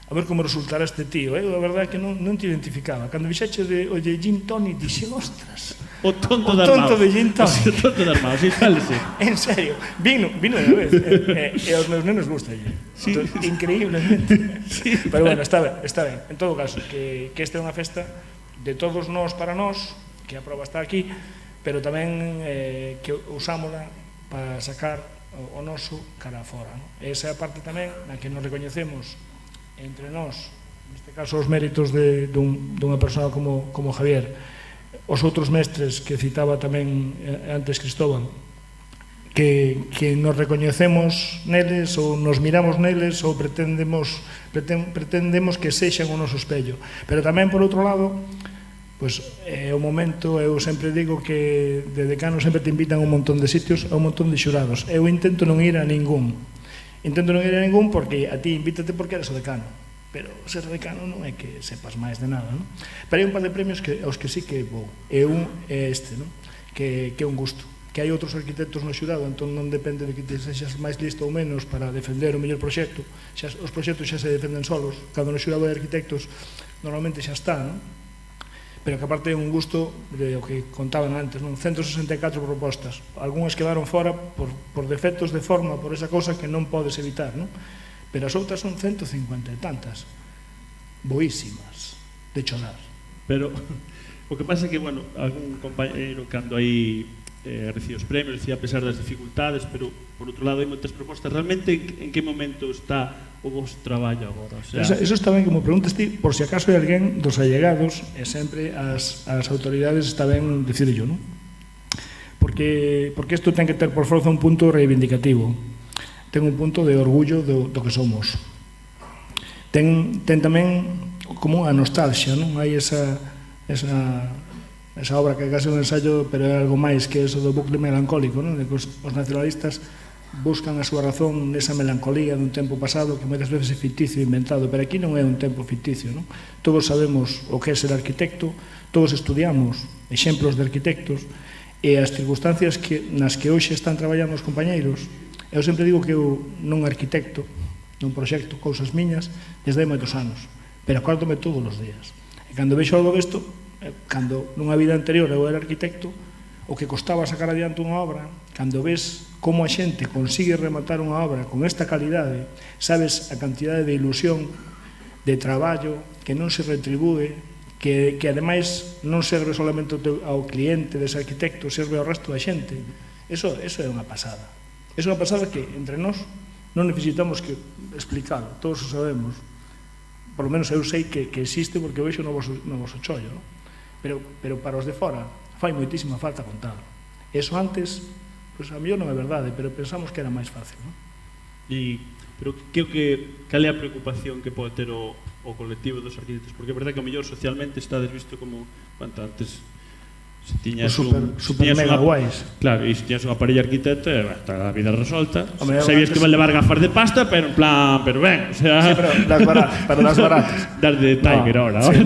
a ver como resultará este tío. A verdade é que non te identificaba. Cando vixeche o de Gin Tonic, dixen, ostras, o tonto de Gin Tonic. O tonto de Armao, si sálese. En serio, vino de vez, e aos meus nenos gusta increíblemente. Pero bueno, está ben. En todo caso, que esta é unha festa de todos nós para nós, que a prova está aquí, pero tamén que usámola para sacar o noso cara fora. Esa é a parte tamén na que nos recoñecemos entre nós, neste caso os méritos dunha persona como Javier, os outros mestres que citaba tamén antes Cristóbal, que nos recoñecemos neles ou nos miramos neles ou pretendemos que sexan o noso espello. Pero tamén, por outro lado, pois é o momento, eu sempre digo que de decano sempre te invitan a un montón de sitios, a un montón de xurados. Eu intento non ir a ningún porque a ti invítate porque eres o decano, pero ser decano non é que sepas máis de nada, non? Pero hai un par de premios aos que sí que vou, e un é este, non? Que é un gusto, que hai outros arquitectos no xurado, entón non depende de que te sexas máis listo ou menos para defender o mellor proxecto, os proxectos xa se defenden solos, cando no xurado de arquitectos normalmente xa está, non? Pero que aparte é un gusto de o que contaban antes, non? 164 propostas, algunhas quedaron fora por defectos de forma, por esa cousa que non podes evitar, non? Pero as outras son 150 e tantas, boísimas, de chorar. Pero o que pasa é que, bueno, algún compañeiro cando aí recibe os premios, decía a pesar das dificultades, pero por outro lado hai moitas propostas. Realmente en que momento está o vosso traballo agora? O sea, eso está ben que me preguntas ti, por si acaso hai alguén dos allegados, e sempre as autoridades está ben dicirlo, non? Porque isto ten que ter por forza un punto reivindicativo, ten un punto de orgullo do que somos, ten tamén como a nostalgia, non? Hai esa obra que é case un ensayo, pero é algo máis que eso do bucle melancólico, non? De que os nacionalistas buscan a súa razón nesa melancolía dun tempo pasado que moitas veces é ficticio e inventado, pero aquí non é un tempo ficticio, non? Todos sabemos o que é ser arquitecto, todos estudiamos exemplos de arquitectos e as circunstancias nas que hoxe están traballando os compañeiros. Eu sempre digo que eu non arquitecto nun proxecto, cousas miñas, desde hai moitos anos, pero acórdome todos os días. E cando vexo algo desto, cando nunha vida anterior eu era arquitecto, o que costaba sacar adiante unha obra, cando ves como a xente consigue rematar unha obra con esta calidade, sabes a cantidade de ilusión, de traballo, que non se retribúe, que ademais non serve solamente ao cliente dese arquitecto, serve ao resto da xente. Eso é unha pasada. É unha pasada que entre nós non necesitamos que explicalo, todos o sabemos. Por lo menos eu sei que existe porque o vexo no voso chollo, non? Pero para os de fora fai moitísima falta contalo. Eso antes, pois a mellor non é verdade, pero pensamos que era máis fácil, non? Pero cal é a preocupación que pode ter o colectivo dos arquitectos? Porque é verdade que a mellor socialmente está desvisto como quanto antes se tiñas super mega guais. Claro, e se tiñas unha parella arquitecto, está a vida resolta. Sabías que van levar gafas de pasta, pero en plan, pero ben, o sea... Sí, pero das baratas. Das de Tiger, ahora. Sí,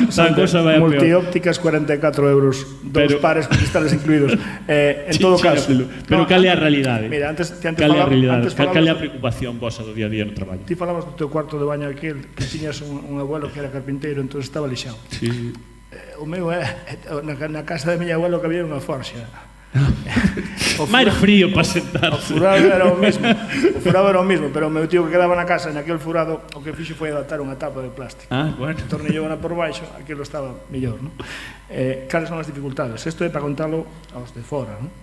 son multiópticas, 44 euros, dos pares con cristales incluídos. En todo caso... Pero cal é a realidade? Mira, antes cal é a realidade? Cal é a preocupación vosa do día a día no traballo? Ti falabas do teu cuarto de baño aquel, que tiñas un abuelo que era carpinteiro, entón estaba lixado. Sí. O meu é, na casa de miña abuelo que había unha forxa. Máis frío para sentarse. O furado era o mesmo, pero o meu tío que quedaba na casa, naquele furado, o que fixo foi adaptar unha tapa de plástico. Bueno. Tornillou na por baixo, aquilo estaba mellor, non? Cales son as dificultades? Isto é para contalo aos de fora, non?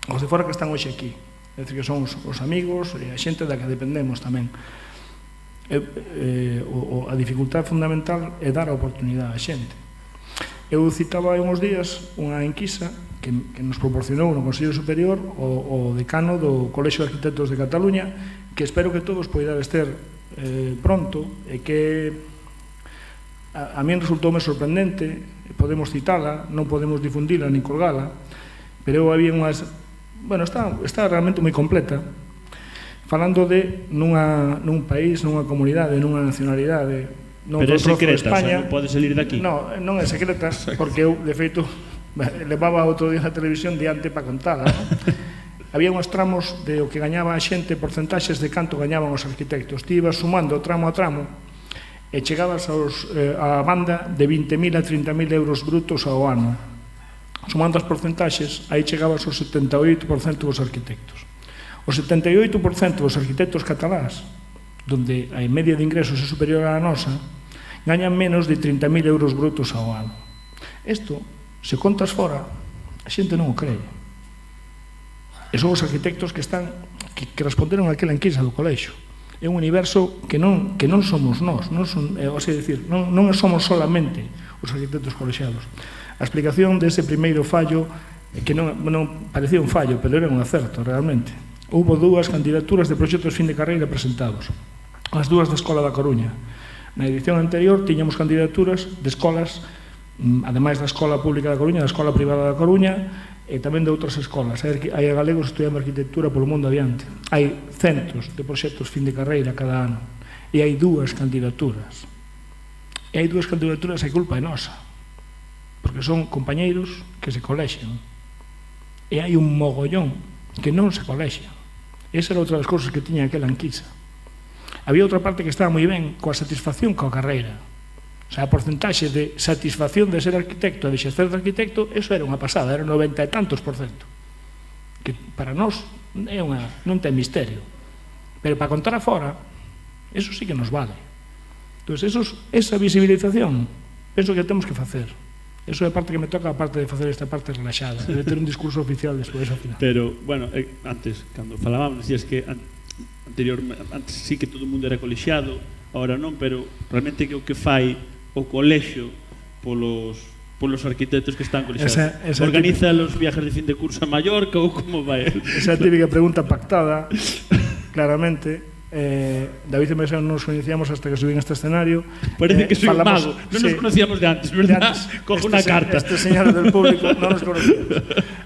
Aos de fora que están hoxe aquí. É dicir, que son os amigos e a xente da que dependemos tamén. A dificultade fundamental é dar a oportunidade á xente. Eu citaba hai uns días unha enquisa que nos proporcionou no Consello Superior o decano do Colexio de Arquitectos de Cataluña, que espero que todos poidades ter pronto, e que a mí resultoume sorprendente. Podemos citala, non podemos difundila ni colgala, pero había unhas... Bueno, está realmente moi completa, falando de nun país, nunha comunidade, nunha nacionalidade. Pero é secreta, non pode salir daqui. Non é secreta, porque eu, de feito, levaba outro día na televisión diante para contala. Había uns tramos de o que gañaba a xente, porcentaxes de canto gañaban os arquitectos. Ti ibas sumando tramo a tramo e chegabas a banda de 20.000 a 30.000 euros brutos ao ano. Sumando as porcentaxes, aí chegabas ao 78% dos arquitectos. O 78% dos arquitectos catalás, donde a media de ingresos é superior á nosa, gañan menos de 30.000 euros brutos ao ano. Isto, se contas fora, a xente non o cree. E son os arquitectos que responderon àquela enquisa do colexio. É un universo que non somos nós, non somos solamente os arquitectos colexiados. A explicación dese primeiro fallo, que non parecía un fallo, pero era un acerto realmente. Houbo 2 candidaturas de proxectos fin de carreira presentados, as 2 da Escola da Coruña. Na edición anterior tiñamos candidaturas de escolas, ademais da Escola Pública da Coruña, da Escola Privada da Coruña, e tamén de outras escolas. Hai galegos estudiando arquitectura polo mundo adiante. Hai centos de proxectos fin de carreira cada ano, e hai 2 candidaturas. E hai 2 candidaturas, a culpa é nosa, porque son compañeiros que se colexian, e hai un mogollón que non se colexian. Esa era outra das cousas que tiña aquela enquisa. Había outra parte que estaba moi ben coa satisfacción coa carreira. O sea, a porcentaxe de satisfacción de ser arquitecto e de exercer de arquitecto, eso era unha pasada, era 90 e tantos %. Que para nós non ten misterio. Pero para contar afora, eso sí que nos vale. Entón, esa visibilización, penso que temos que facer. Eso é a parte que me toca, a parte de facer esta parte relaxada, de ter un discurso oficial despois ao final. Pero, bueno, antes, cando falábamos, decías que antes sí que todo o mundo era colexiado, agora non, pero realmente que o que fai o colexio polos arquitectos que están colexiados? Organiza os viajes de fin de curso a Mallorca ou como vai? Esa típica pregunta pactada, claramente. David e Mesón non nos coñecíamos hasta que subín este escenario. Parece que soy un mago, non nos conocíamos de antes, verdad? Cojo unha carta. Este señor del público non nos conocíamos.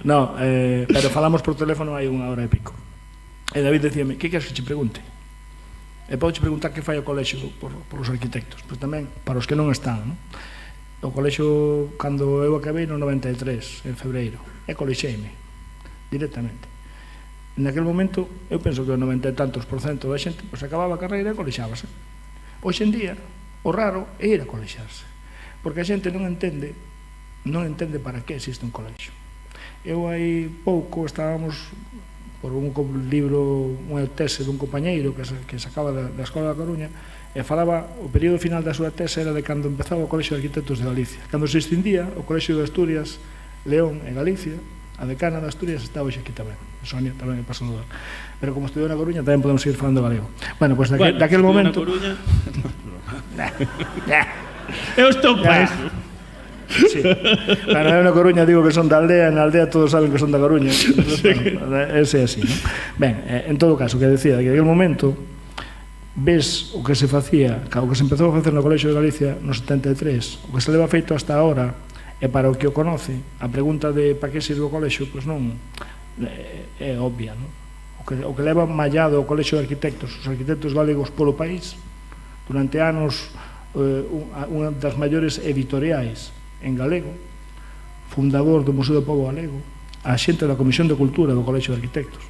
No, pero falamos por teléfono hai 1 hora e pico. E David decíame, que queres que che pregunte? E podo che preguntar que fai o colexio por os arquitectos, pois tamén para os que non están, non? O colexio, cando eu acabei no 93, en febreiro, e colexeime directamente. Naquele momento, eu penso que o 90 e tantos % da xente acababa a carreira e colexábase. Hoxe en día, o raro é ir a colexarse, porque a xente non entende para que existe un colexio. Eu hai pouco estábamos por un libro, unha tese dun compañeiro que sacaba da Escola da Coruña, e falaba, o período final da súa tese era de cando empezaba o Colexio de Arquitectos de Galicia. Cando se extendía o Colexio de Asturias, León e Galicia, a decana de Asturias está hoxe aquí tamén. Sonia tamén é pasando. Pero como estudiou na Coruña, tamén podemos seguir falando galego. Bueno, pois daquel momento... Eu estou para eso. Sí. Para na Coruña digo que son da aldea, na aldea todos saben que son da Coruña. Ese é así, non? Ben, en todo caso, que decía, que daquel momento ves o que se facía, o que se empezou a facer no Colexio de Galicia no 73, o que se leva feito hasta ahora. E para o que o conoce, a pregunta de para que sirve o colexio, pois non é obvia, non? O que leva mallado o Colexio de Arquitectos, os arquitectos galegos polo país, durante anos unha das maiores editoriais en galego, fundador do Museo do Pobo Galego, a xente da Comisión de Cultura do Colexio de Arquitectos.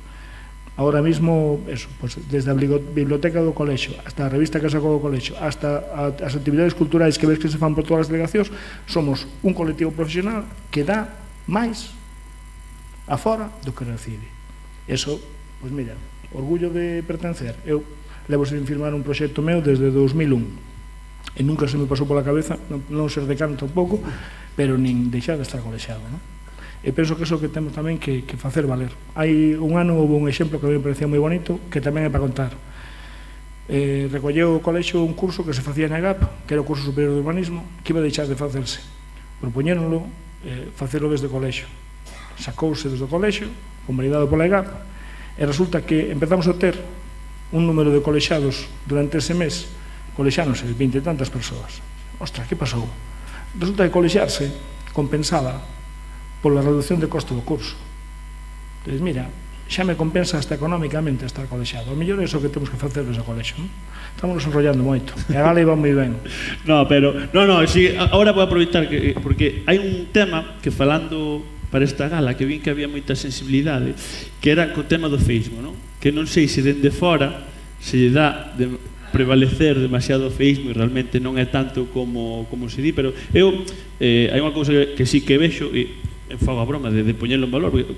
Ahora mismo, eso, pues, desde a biblioteca do colexio hasta a revista que sacou do colexio, hasta as actividades culturais que ves que se fan por todas as delegacións, somos un colectivo profesional que dá máis afora do que recibe. Eso, pois mira, orgullo de pertencer. Eu levo sin firmar un proxecto meu desde 2001 e nunca se me pasou pola cabeza non ser decano tampouco, pero nin deixar de estar colexiado, non? E penso que iso que temos tamén que facer valer. Hai un ano houve un exemplo que a mí me parecía moi bonito, que tamén é para contar. Recolleu o colexio un curso que se facía na EGAP, que era o curso superior de urbanismo, que iba a deixar de facerse. propoñéronlo facelo desde o colexo. Sacouse desde o colexo, convalidado pola EGAP, e resulta que empezamos a ter un número de colexados durante ese mes, colexáronse 20 e tantas persoas. Ostras, que pasou? Resulta que colexarse compensaba pola reducción de costo do curso. Entón, mira, xa me compensa hasta económicamente estar colexado. O mellor é iso que temos que facer desde o colexo, non? Estamos enrollando moito. E a gala iba moi ben. Ahora vou aproveitar porque hai un tema que falando para esta gala que vin que había moita sensibilidade, que era co tema do feísmo, non? Que non sei se dende fora se lle dá de prevalecer demasiado o feísmo e realmente non é tanto como se di, pero eu hai unha cousa que sí que vexo e fago a broma de poñerlo en valor, porque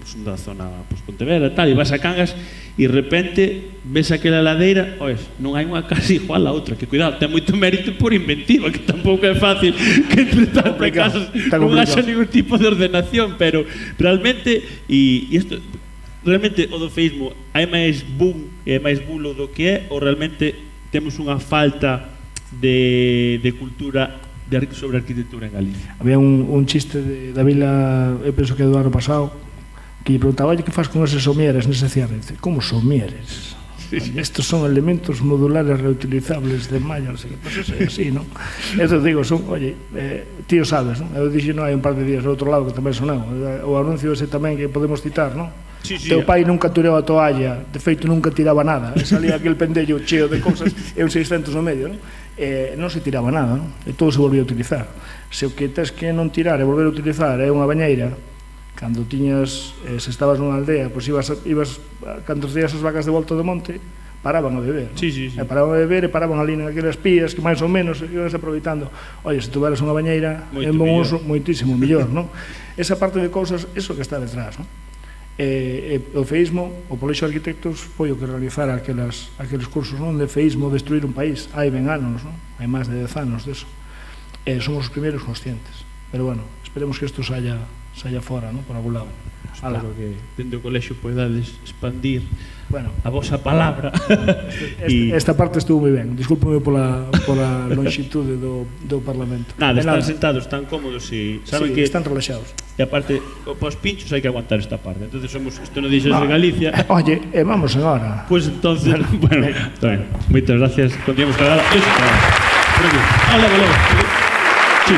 son da zona Pontevedra e tal, e vas a Cangas e de repente ves aquela ladeira, non hai unha casa igual a outra, que cuidado, ten moito mérito por inventiva, que tampouco é fácil que entre tantas casas non haxa ningún tipo de ordenación, pero realmente e isto realmente o do feísmo hai máis boom e máis bulo do que é, ou realmente temos unha falta de cultura sobre arquitectura en Galicia? Había un chiste da vila, eu penso que do ano pasado, que lle preguntaba, que faz con eses somieres nese cierre? Dice, como somieres? Estos son elementos modulares reutilizables de malla, non sei que, pois é así, non? Eso digo, son, tío sabes, non? Eu dixo, non, hai un par de días ao outro lado que tamén soneu, o anuncio ese tamén que podemos citar, non? Teu pai nunca tirou a toalla, de feito nunca tiraba nada, salía aquel pendello cheo de cousas e un 600 no medio, non? Non se tiraba nada, non? E todo se volvía a utilizar. Se o que tes que non tirar e volver a utilizar é unha bañeira, cando tiñas, se estabas nunha aldea, pois ibas cando tías as vacas de volta do monte, paraban a beber. Paraban a beber e paraban ali naquelas pías que máis ou menos iban aproveitando. Oye, se tuveras unha bañeira en bon uso, moitísimo mellor, non? Esa parte de cousas, eso que está detrás, non? O feísmo, o Colexio de Arquitectos foi o que realizara aqueles cursos, non, de feísmo, destruir un país. Hai ben anos, non? Hai máis de 10 anos deso. Somos os primeiros conscientes. Pero bueno, esperemos que isto saia fora, non? Por algún lado. Espero que dentro do colexio podades expandir a vosa palabra. Esta parte estuvo moi ben. Discúlpeme pola longitude do Parlamento. Nada, están sentados, están cómodos e saben que están relaxados. E aparte, pos pinchos hai que aguantar esta parte. Entonces isto non dixes de Galicia. Oye, vamos agora. Pois entonces, bueno, moitas gracias. Continuamos con a gala. Hola, hola. Sí.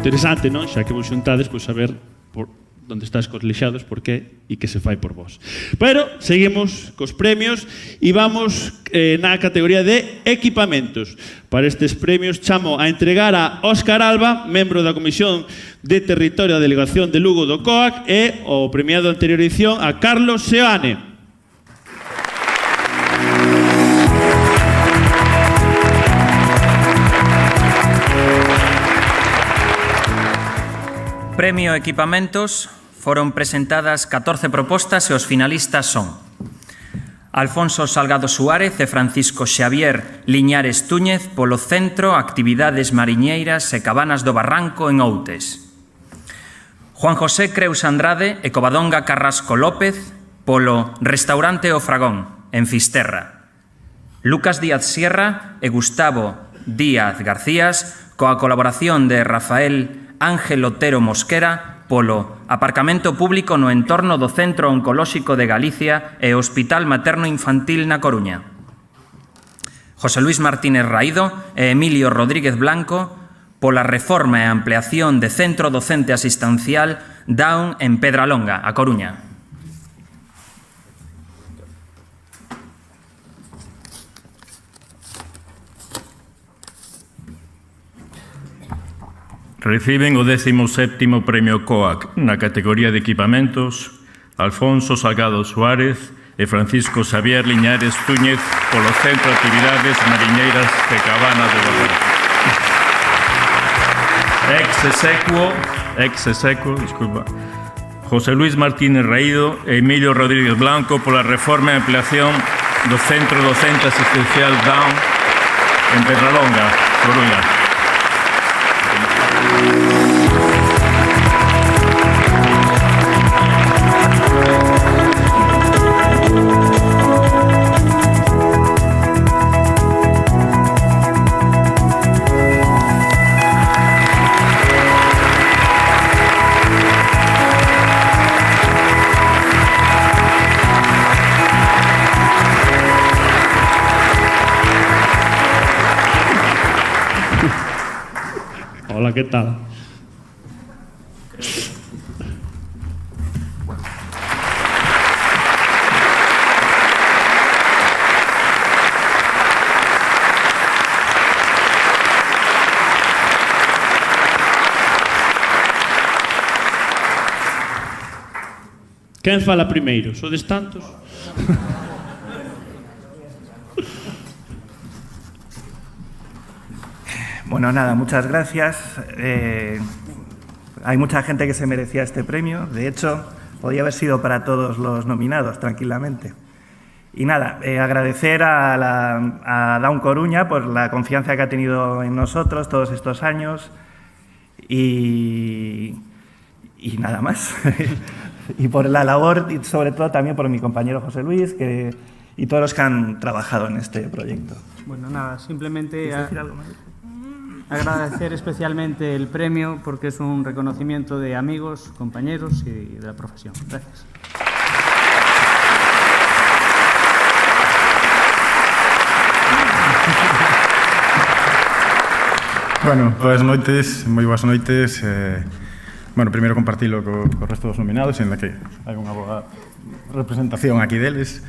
Interesante, non? Xa que vos xuntades, pois saber por onde estás colexados, por qué e que se fai por vos. Pero seguimos cos premios e vamos na categoría de equipamentos. Para estes premios chamo a entregar a Óscar Alba, membro da Comisión de Territorio da Delegación de Lugo do COAC, e o premiado anterior edición a Carlos Seoane. Premio Equipamentos, foron presentadas 14 propostas e os finalistas son Alfonso Salgado Suárez e Francisco Xavier Liñares Túñez polo Centro Actividades Mariñeiras e Cabanas do Barranco en Outes. Juan José Creus Andrade e Covadonga Carrasco López polo Restaurante O Fragón en Fisterra. Lucas Díaz Sierra e Gustavo Díaz Garcías coa colaboración de Rafael Ángel Otero Mosquera polo aparcamento público no entorno do Centro Oncolóxico de Galicia e Hospital Materno Infantil na Coruña. José Luis Martínez Raído e Emilio Rodríguez Blanco pola reforma e ampliación de Centro Docente Asistencial Down en Pedralonga, a Coruña. Reciben o 17º Premio COAC na categoría de equipamentos Alfonso Salgado Suárez e Francisco Xavier Liñares Túñez polo Centro de Actividades Mariñeiras de Cabana de Barranco. Ex esequo, José Luis Martínez Raído e Emilio Rodríguez Blanco pola reforma e ampliación do Centro Docente Asistencial Down en Pedralonga, Coruña. Hola, que tal? Quen fala primeiro? Sodes tantos? Bueno, nada, muchas gracias. Hay mucha gente que se merecía este premio. De hecho, podía haber sido para todos los nominados, tranquilamente. Y nada, agradecer a Down Coruña por la confianza que ha tenido en nosotros todos estos años. Y nada más. Y por la labor, y sobre todo también por mi compañero José Luis y todos los que han trabajado en este proyecto. Bueno, nada, simplemente agradecer especialmente el premio porque es un reconocimiento de amigos, compañeros y de la profesión. Gracias. Bueno, boas noites, moi boas noites. Bueno, primeiro compartilo co resto dos nominados, en la que hai unha boa representación aquí deles.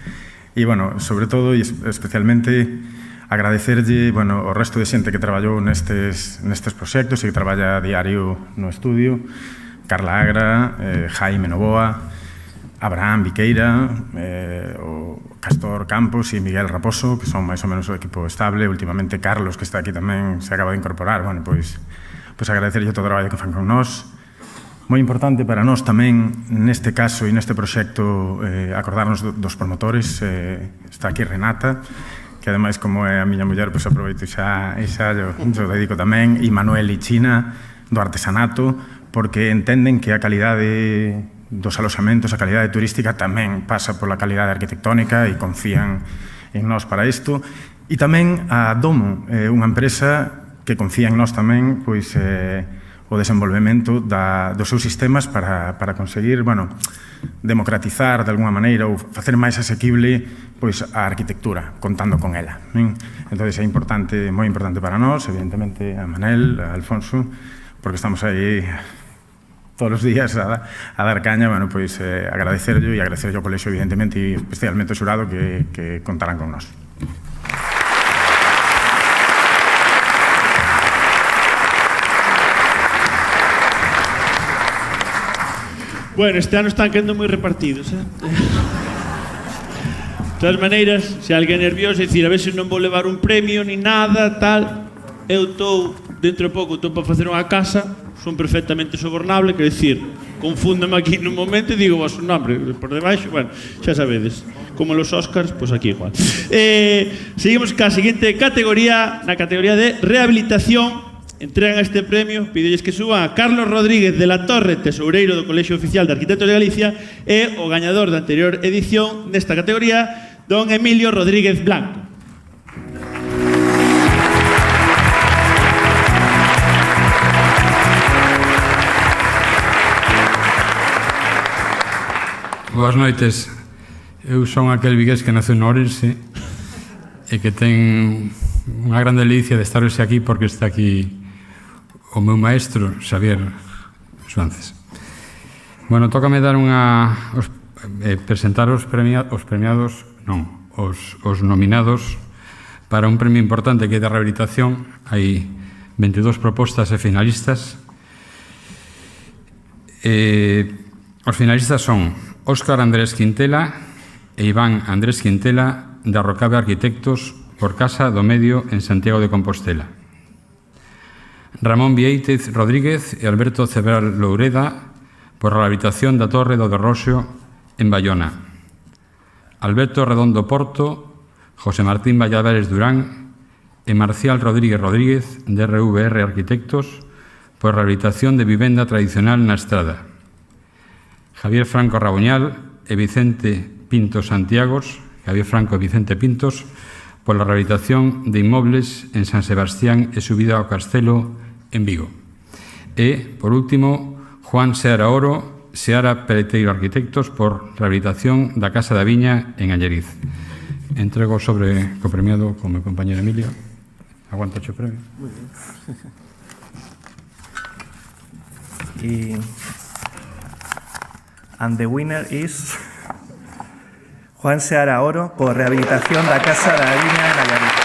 E, bueno, sobre todo e especialmente agradecerlle, bueno, o resto de xente que traballou nestes proxectos e que traballa a diario no estudio. Carla Agra, Jaime Novoa, Abraham Viqueira, o Castor Campos e Miguel Raposo, que son máis ou menos o equipo estable. Últimamente Carlos, que está aquí tamén, se acaba de incorporar. Bueno, pois agradecerlle todo o traballo que fan con nós. Moi importante para nós tamén, neste caso e neste proxecto, acordarnos dos promotores. Está aquí Renata, que ademais, como é a miña muller, pois aproveito xa yo dedico tamén, e Manuel e China, do artesanato, porque entenden que a calidade dos aloxamentos, a calidade turística tamén pasa pola calidade arquitectónica e confían en nós para isto. E tamén a Domo, unha empresa que confía en nós tamén, pois o desenvolvemento dos seus sistemas para conseguir, bueno, democratizar de alguna maneira ou facer máis asequible pois a arquitectura, contando con ela. Entón, é importante, moi importante para nós, evidentemente a Manel, a Alfonso, porque estamos aí todos os días a dar caña. Bueno, pois agradecerlo e agradecerlo ao colexio, evidentemente, e especialmente ao xurado que contarán con nós. Bueno, este ano están quedando moi repartidos, De todas maneiras, se alguén é nervioso, dicir, a ver se non vou levar un premio ni nada, tal. Eu estou, dentro de pouco, estou para facer unha casa, son perfectamente sobornable, quer dicir, confúndame aquí nun momento e digo vos un nombre por debaixo, bueno, xa sabedes, como los Oscars, pois aquí igual. Seguimos ca seguinte categoría, na categoría de rehabilitación. Entregan este premio, pídolles que suban a Carlos Rodríguez de la Torre, tesoureiro do Colexio Oficial de Arquitectos de Galicia, e o gañador da anterior edición nesta categoría, don Emilio Rodríguez Blanco. Boas noites. Eu son aquel vigués que naceu no Ourense e que ten unha grande delicia de estar hoxe aquí porque está aquí o meu maestro, Xavier Suances. Bueno, tócame dar presentar os nominados para un premio importante que é de rehabilitación. Hai 22 propostas e finalistas. Os finalistas son Óscar Andrés Quintela e Iván Andrés Quintela, da Rocabe Arquitectos, por Casa do Medio, en Santiago de Compostela. Ramón Vieitez Rodríguez e Alberto Cebral Loureda, por rehabilitación da Torre do Derroxo, en Bayona. Alberto Redondo Porto, José Martín Valladares Durán e Marcial Rodríguez Rodríguez, de RVR Arquitectos, por rehabilitación de vivenda tradicional na Estrada. Javier Franco Raboñal e Vicente Pintos Santiagos, Javier Franco e Vicente Pintos, por la rehabilitación de inmobles en San Sebastián e subida ao Castelo en Vigo. E, por último, Juan Seara Oro, Seara Peleteiro Arquitectos, por rehabilitación da Casa da Viña en Alleriz. Entrego sobre co premiado con meu compañero Emilio. Aguanta o premio. Muy bien. And the winner is Juan Seara Oro por rehabilitación da Casa da Viña en Nayarit.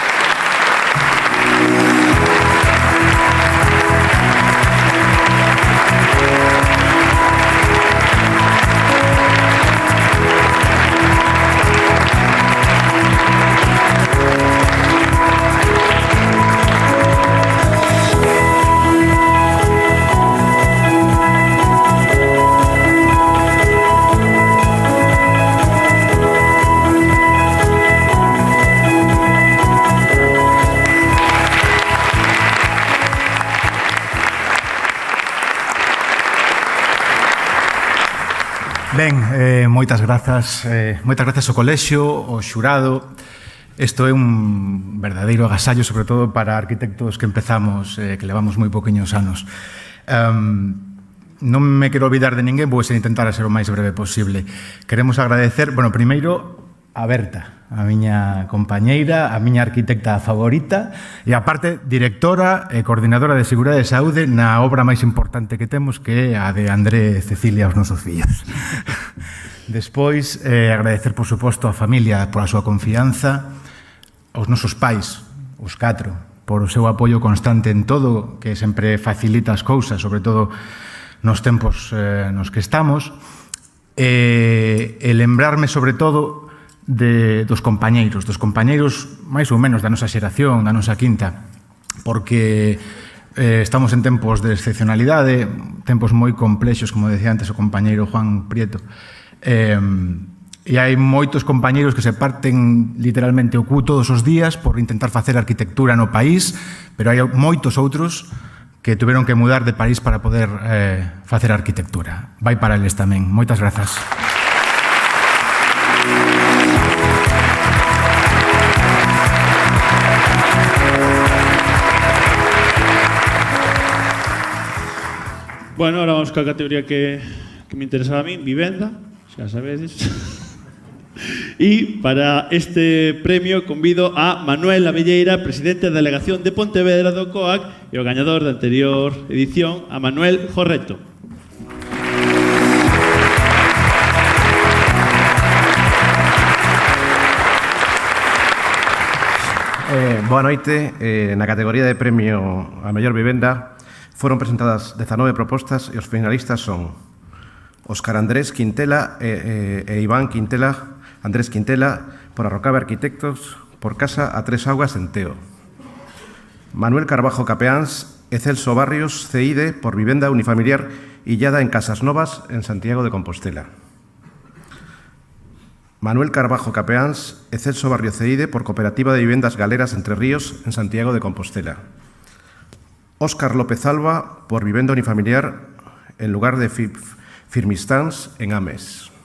Ben, moitas grazas ao colexio, ao xurado. Isto é un verdadeiro agasallo, sobre todo para arquitectos que empezamos, que levamos moi poquinhos anos. Non me quero olvidar de ninguén, vou intentar ser o máis breve posible. Queremos agradecer, bueno, primeiro, a Berta, a miña compañeira, a miña arquitecta favorita e, aparte, directora e coordinadora de Seguridade e Saúde na obra máis importante que temos, que é a de André e Cecilia, os nosos fillos. Despois, agradecer, por suposto, a familia por a súa confianza, aos nosos pais, os 4, por o seu apoio constante en todo, que sempre facilita as cousas, sobre todo nos tempos nos que estamos, e lembrarme, sobre todo, dos compañeiros máis ou menos da nosa xeración, da nosa quinta, porque estamos en tempos de excepcionalidade, tempos moi complexos, como decía antes o compañeiro Juan Prieto, e hai moitos compañeiros que se parten literalmente o cu todos os días por intentar facer arquitectura no país, pero hai moitos outros que tuveron que mudar de París para poder facer arquitectura. Vai para eles tamén. Moitas grazas. Bueno, ahora vamos coa categoría que me interesaba a mí, vivenda, xa sabedes. E para este premio convido a Manuel Abelleira, presidente da delegación de Pontevedra do COAC e o gañador da anterior edición, a Manuel Jorreto. Boa noite. Na categoría de premio a mellor vivenda foron presentadas 19 propostas e os finalistas son Óscar Andrés Quintela e Iván Quintela, Andrés Quintela por Arrocabe Arquitectos por Casa a Tres Augas en Teo, Manuel Carbajo Capeáns e Celso Barrios CIDE por Vivenda Unifamiliar Illada en Casas Novas en Santiago de Compostela, Manuel Carbajo Capeáns e Celso Barrio CIDE por Cooperativa de Vivendas Galeras Entre Ríos en Santiago de Compostela, Óscar López Alba por Vivenda Unifamiliar en lugar de Firmistáns en Ames,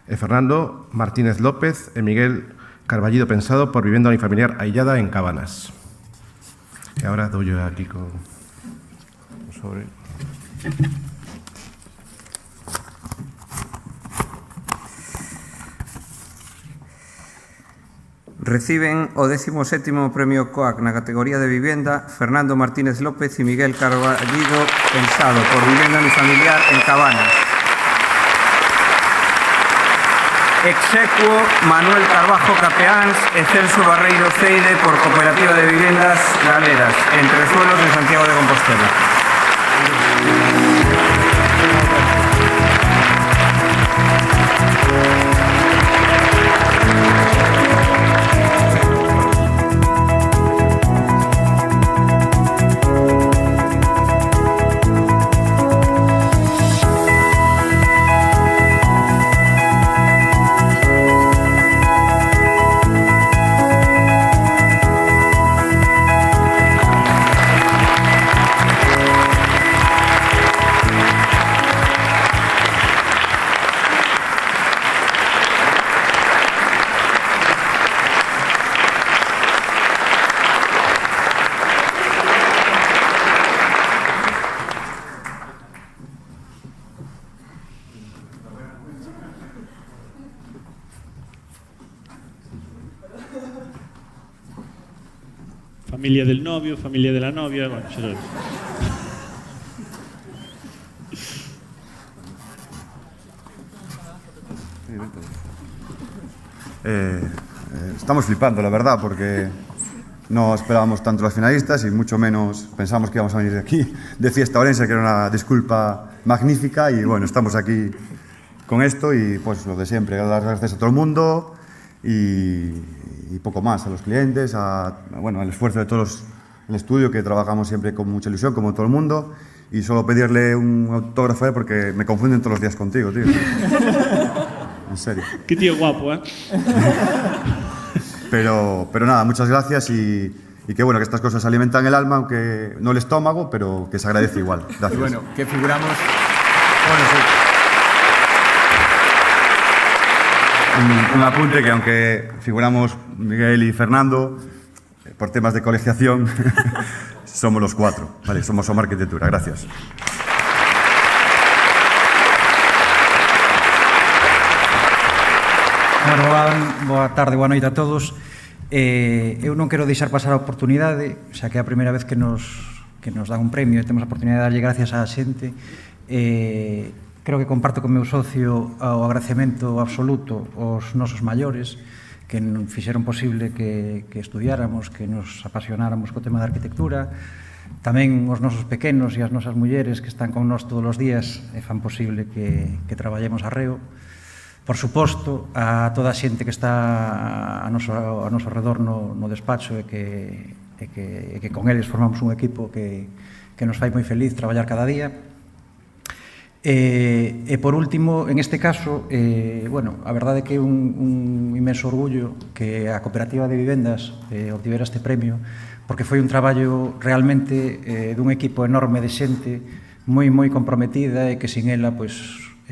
e Fernando Martínez López e Miguel Carballido Pensado por Vivenda Unifamiliar Aillada en Cabanas. E agora dou yo aquí con sobre... Reciben o 17º Premio COAC na categoría de vivenda Fernando Martínez López e Miguel Carballido Pensado por Vivenda Unifamiliar en Cabanas. Execuo Manuel Carbajo Capeáns e Celso Barreiro Ceide por Cooperativa de Vivendas Galeras Entre Suelos en Santiago de Compostela. Familia del novio, familia de la novia, bueno, xa sabes. Estamos flipando, la verdad, porque no esperábamos tanto los finalistas y mucho menos pensamos que íbamos a venir de aquí, de Fiesta Ourense, que era una disculpa magnífica, y bueno, estamos aquí con esto y pues lo de siempre, dar las gracias a todo el mundo y poco más, a los clientes, bueno, al esfuerzo de todos el estudio, que trabajamos siempre con mucha ilusión, como todo el mundo, y solo pedirle un autógrafo porque me confunden todos los días contigo, tío. En serio. Qué tío guapo, ¿eh? Pero nada, muchas gracias y que bueno, que estas cosas alimentan el alma, aunque no el estómago, pero que se agradece igual. Gracias. Y bueno, que figuramos... Un apunte que aunque figuramos Miguel y Fernando, por temas de colegiación, somos los 4, vale, somos Soma Arquitectura. Gracias. Boa tarde, boa noite a todos. Eu non quero deixar pasar a oportunidade, xa que é a primeira vez que nos dan un premio e temos a oportunidade de darlle gracias á xente. Creo que comparto con meu socio o agradecemento absoluto aos nosos maiores que fixeron posible que estudiáramos, que nos apasionáramos co tema da arquitectura, tamén os nosos pequenos e as nosas mulleres que están con nós todos os días e fan posible que traballemos arreo. Por suposto, a toda a xente que está a noso redor no despacho e que con eles formamos un equipo que nos fai moi feliz traballar cada día. E por último, en este caso, bueno, a verdade é que é un inmenso orgullo que a Cooperativa de Vivendas obtivera este premio, porque foi un traballo realmente dun equipo enorme de xente moi comprometida e que sin ela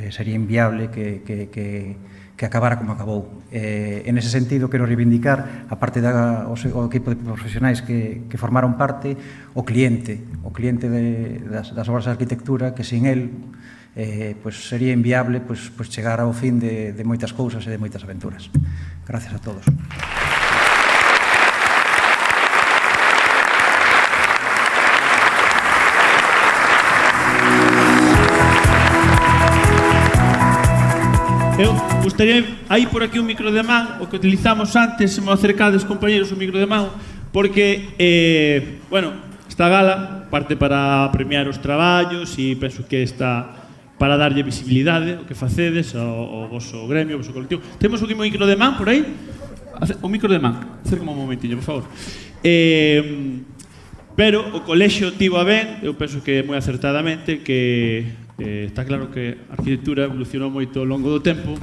sería inviable que acabara como acabou. En ese sentido, quero reivindicar, a parte do equipo de profesionais que formaron parte, o cliente das obras de arquitectura, que sin el sería inviable chegar ao fin de moitas cousas e de moitas aventuras. Gracias a todos. Eu gustaría, hai por aquí un micro de man, o que utilizamos antes, se me acercades, compañeros, un micro de man, porque, bueno, esta gala parte para premiar os traballos e penso que está para darlle visibilidade o que facedes ao voso gremio, ao voso colectivo. Temos aquí un micro de man por aí? O micro de man, acércame un momentiño, por favor. Pero o colexio tivo a ben, eu penso que moi acertadamente, que está claro que a arquitectura evolucionou moito ao longo do tempo,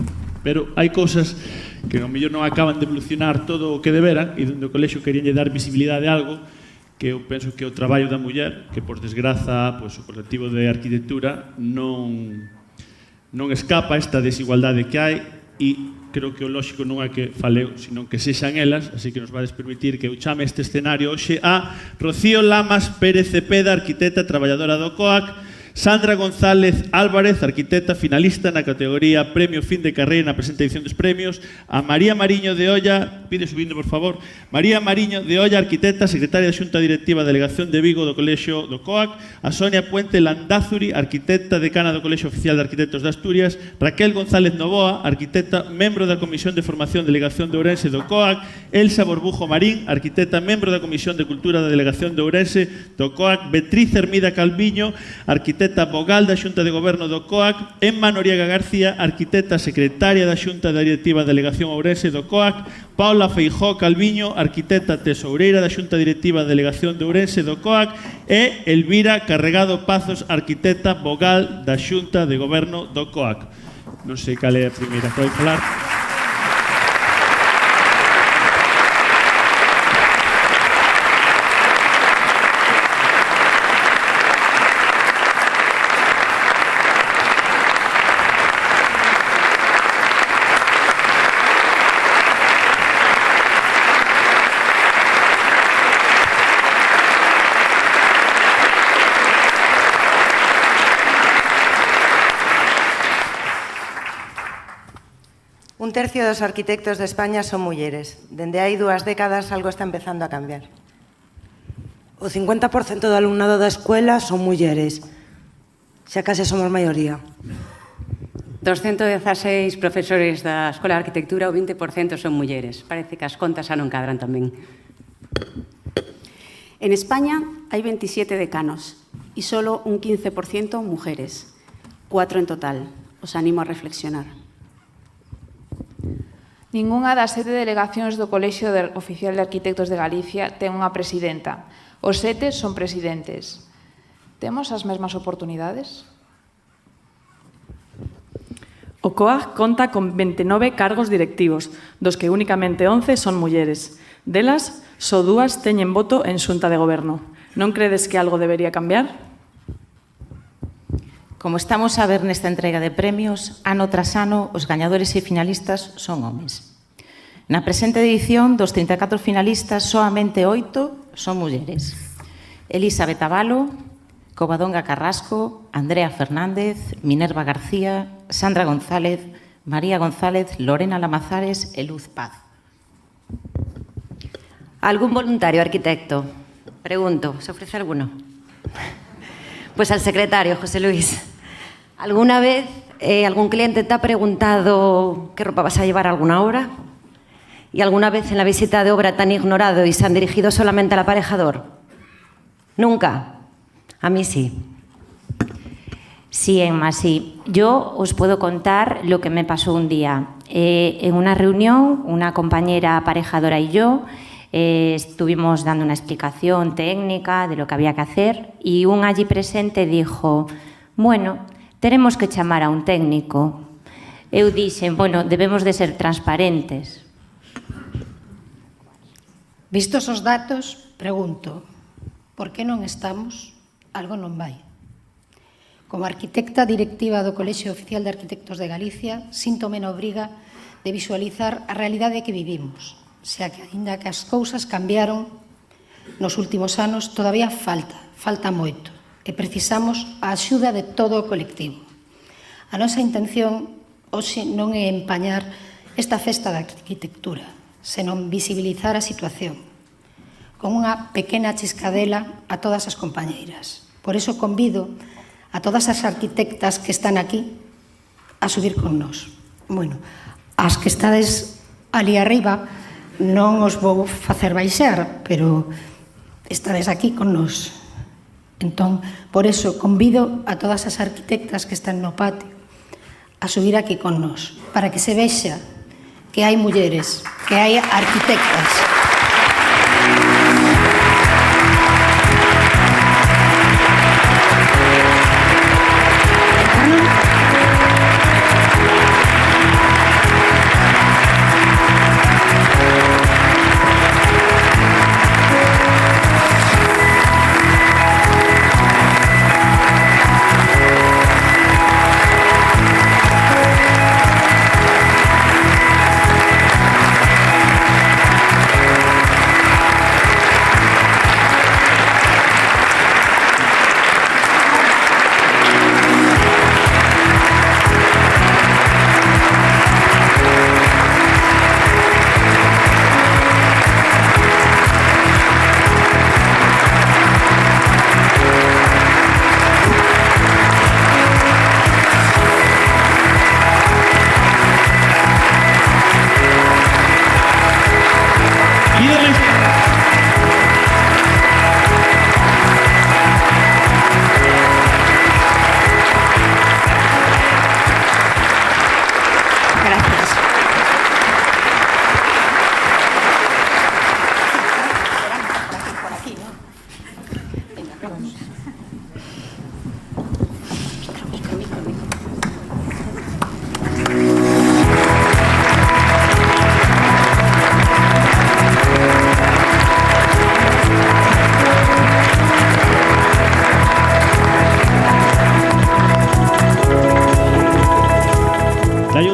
pero hai cousas que ao mellor non acaban de evolucionar todo o que deberan, e onde o colexio queríanlle dar visibilidade a algo que eu penso que o traballo da muller, que por desgraza o colectivo de arquitectura non escapa esta desigualdade que hai, e creo que o lóxico non é que faleu, sino que sexan elas, así que nos vades permitir que eu chame este escenario hoxe a Rocío Lamas Pérez Cepeda, arquitecta traballadora do COAC, Sandra González Álvarez, arquitecta finalista na categoría Premio Fin de Carreira na presente edición dos premios, a María Mariño de Olla, pide subindo por favor, María Mariño de Olla, arquitecta, secretaria da Xunta Directiva da Delegación de Vigo do Colexio do COAC, a Sonia Puente Landázuri, arquitecta decana do Colexio Oficial de Arquitectos de Asturias, Raquel González Novoa, arquitecta, membro da Comisión de Formación Delegación de Ourense do COAC, Elsa Borbujo Marín, arquitecta, membro da Comisión de Cultura da Delegación de Ourense do COAC, Beatriz Hermida Calviño, arquitecta vogal da Xunta de Goberno do COAC, Emma Noriega García, arquitecta secretaria da Xunta Directiva da Delegación Ourense do COAC, Paula Feijó Calviño, arquitecta tesoureira da Xunta Directiva da Delegación de Ourense do COAC, e Elvira Carregado Pazos, arquitecta vogal da Xunta de Goberno do COAC. Non sei cal é a primeira que vai falar. Un tercio dos arquitectos de España son mulleres. Dende hai 2 décadas algo está empezando a cambiar. O 50% do alumnado da escuela son mulleres. Xa case somos maioría. Dos 116 profesores da Escola de Arquitectura, o 20% son mulleres. Parece que as contas xa non cadran tamén. En España hai 27 decanos e solo un 15% mujeres. 4 en total. Os animo a reflexionar. Ningunha das 7 delegacións do Colexio Oficial de Arquitectos de Galicia ten unha presidenta. Os 7 son presidentes. Temos as mesmas oportunidades? O COAG conta con 29 cargos directivos, dos que únicamente 11 son mulleres. Delas, só 2 teñen voto en xunta de goberno. Non credes que algo debería cambiar? Como estamos a ver nesta entrega de premios, ano tras ano, os gañadores e finalistas son homes. Na presente edición, dos 34 finalistas, soamente 8 son mulleres. Elizabeth Avalo, Covadonga Carrasco, Andrea Fernández, Minerva García, Sandra González, María González, Lorena Lamazares e Luz Paz. ¿Algún voluntario arquitecto? Pregunto, ¿se ofrece alguno? Pues al secretario, José Luis. ¿Alguna vez algún cliente te ha preguntado qué ropa vas a llevar a alguna obra? ¿Y alguna vez en la visita de obra te han ignorado y se han dirigido solamente al aparejador? Nunca. A mí sí. Sí, Emma, sí. Yo os puedo contar lo que me pasó un día. En una reunión, una compañera aparejadora y yo estuvimos dando una explicación técnica de lo que había que hacer y un allí presente dijo, bueno, tenemos que chamar a un técnico. Eu dixen, bueno, debemos de ser transparentes. Vistos os datos, pregunto, por que non estamos? Algo non vai. Como arquitecta directiva do Colexio Oficial de Arquitectos de Galicia, síntome na obriga de visualizar a realidade que vivimos, xa que, aínda que as cousas cambiaron nos últimos anos, todavía falta moito, e precisamos a axuda de todo o colectivo. A nosa intención hoxe non é empañar esta festa da arquitectura, senón visibilizar a situación, con unha pequena chiscadela a todas as compañeiras. Por iso convido a todas as arquitectas que están aquí a subir con nós. Bueno, as que estades ali arriba non os vou facer baixar, pero estades aquí con nós. Entón, por iso convido a todas as arquitectas que están no patio a subir aquí con nós, para que se vexa que hai mulleres, que hai arquitectas.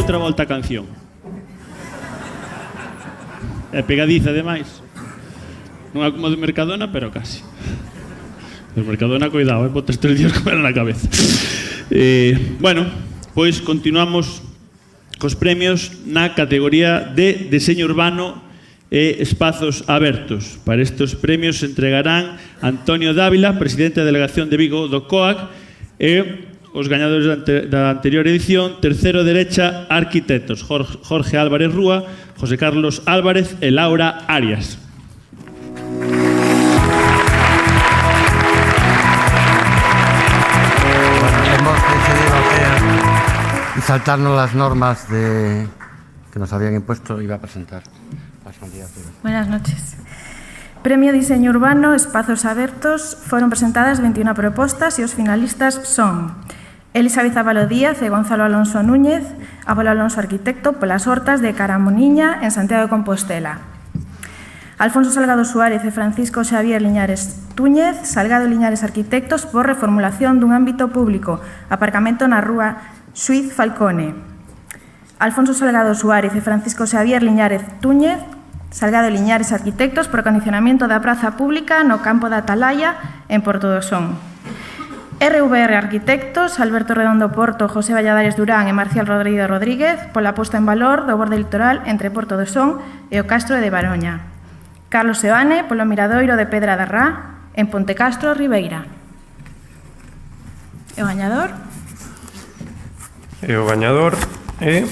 Outra volta a canción. É pegadiza, ademais. Non é como de Mercadona, pero casi. De Mercadona, cuidado, botas 3 días con ela na cabeza. Bueno, pois continuamos cos premios na categoría de Deseño Urbano e Espazos Abertos. Para estes premios se entregarán Antonio Dávila, presidente da Delegación de Vigo do COAG, e os gañadores da anterior edición. Tercero derecha, arquitectos, Jorge Álvarez Rúa, José Carlos Álvarez e Laura Arias. Hemos decidido y saltarnos las normas que nos habían impuesto. Iba a presentar las candidaturas. Buenas noches. Premio Diseño Urbano Espazos Abertos. Foron presentadas 21 propostas e os finalistas son Elizabeth Abalo Díaz e Gonzalo Alonso Núñez, Abalo Alonso arquitecto, polas hortas de Caramoniña, en Santiago de Compostela. Alfonso Salgado Suárez e Francisco Xavier Liñares Túñez, Salgado Liñares arquitectos, por reformulación dun ámbito público, aparcamento na rúa Suiz Falcone. Alfonso Salgado Suárez e Francisco Xavier Liñares Túñez, Salgado Liñares arquitectos, por acondicionamento da praza pública no campo da Atalaya, en Porto do Son. RVR Arquitectos, Alberto Redondo Porto, José Valladares Durán e Marcial Rodríguez Rodríguez, pola posta en valor do borde litoral entre Porto do Son e o Castro de Baroña. Carlos Seoane, polo miradoiro de Pedra da Rá, en Pontecastro, Ribeira. E o gañador? E o gañador é...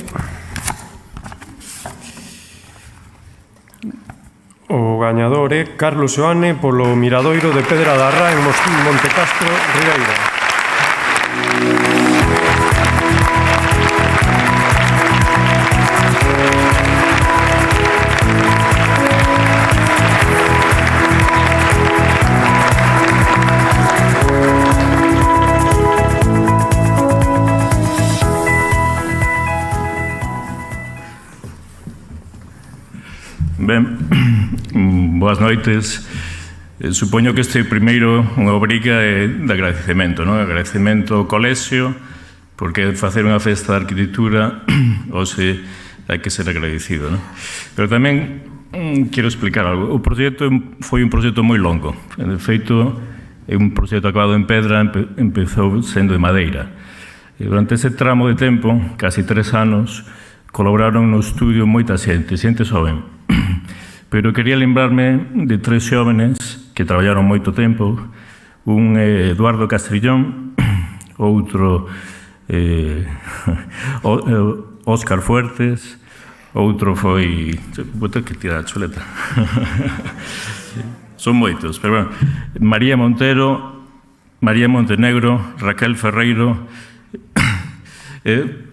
O gañador é Carlos Seoane polo miradoiro de Pedra da Rá en Montecastro, Ribeira. Ben, boas noites. Supoño que este primeiro unha obriga é de agradecemento, non? Agradecemento ao colexio, porque facer unha festa de arquitectura hoxe hai que ser agradecido, non? Pero tamén quero explicar algo. O proxecto foi un proxecto moi longo. De feito, é un proxecto acabado en pedra, empezou sendo de madeira. E durante ese tramo de tempo, casi 3 anos, colaboraron no estudio moita xente xoven. Pero quería lembrarme de 3 xóvenes que traballaron moito tempo. Un Eduardo Castrillón, outro Óscar Fuertes, outro foi... Vou ter que tirar a chuleta. Son moitos, pero bueno. María Montero, María Montenegro, Raquel Ferreiro.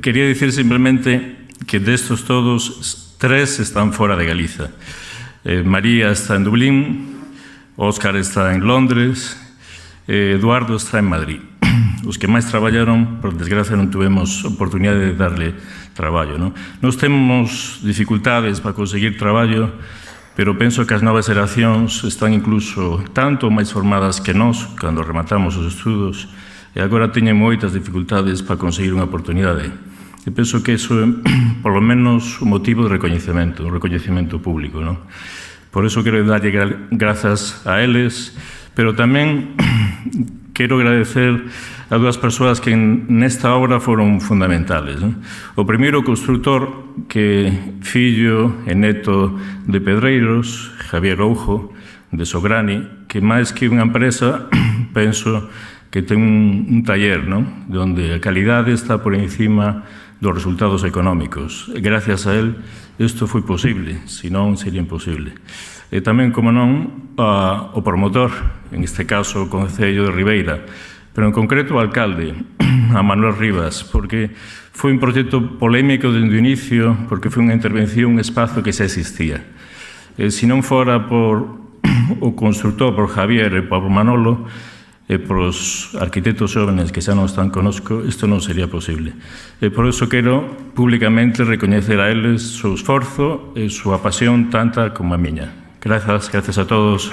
Quería dicir simplemente que destos todos 3 están fora de Galiza. María está en Dublín, Óscar está en Londres, Eduardo está en Madrid. Os que máis traballaron, por desgracia, non tuvemos oportunidade de darle traballo, non? Nos temos dificultades para conseguir traballo, pero penso que as novas xeracións están incluso tanto máis formadas que nós, cando rematamos os estudos, e agora teñen moitas dificultades para conseguir unha oportunidade. E penso que iso é, polo menos, un motivo de recoñecemento, un recoñecemento público, non? Por iso quero darlle grazas a eles, pero tamén quero agradecer a 2 persoas que nesta obra foron fundamentales, non? O primeiro, o constructor, que fillo e neto de pedreiros, Javier Oujo, de Sograni, que máis que unha empresa, penso que ten un taller, non? Onde a calidade está por encima dos resultados económicos. Gracias a él, isto foi posible, senón sería imposible. E tamén, como non, o promotor, en este caso o Concello de Ribeira, pero en concreto o alcalde, a Manuel Rivas, porque foi un proxecto polémico dende o inicio, porque foi unha intervención, un espazo que xa existía. Se non fora por o constructor, por Javier e por Manolo, e por os arquitectos xóvenes que xa non están conosco, isto non sería posible. E por iso quero públicamente recoñecer a eles o seu esforzo e súa pasión tanta como a miña. Grazas a todos.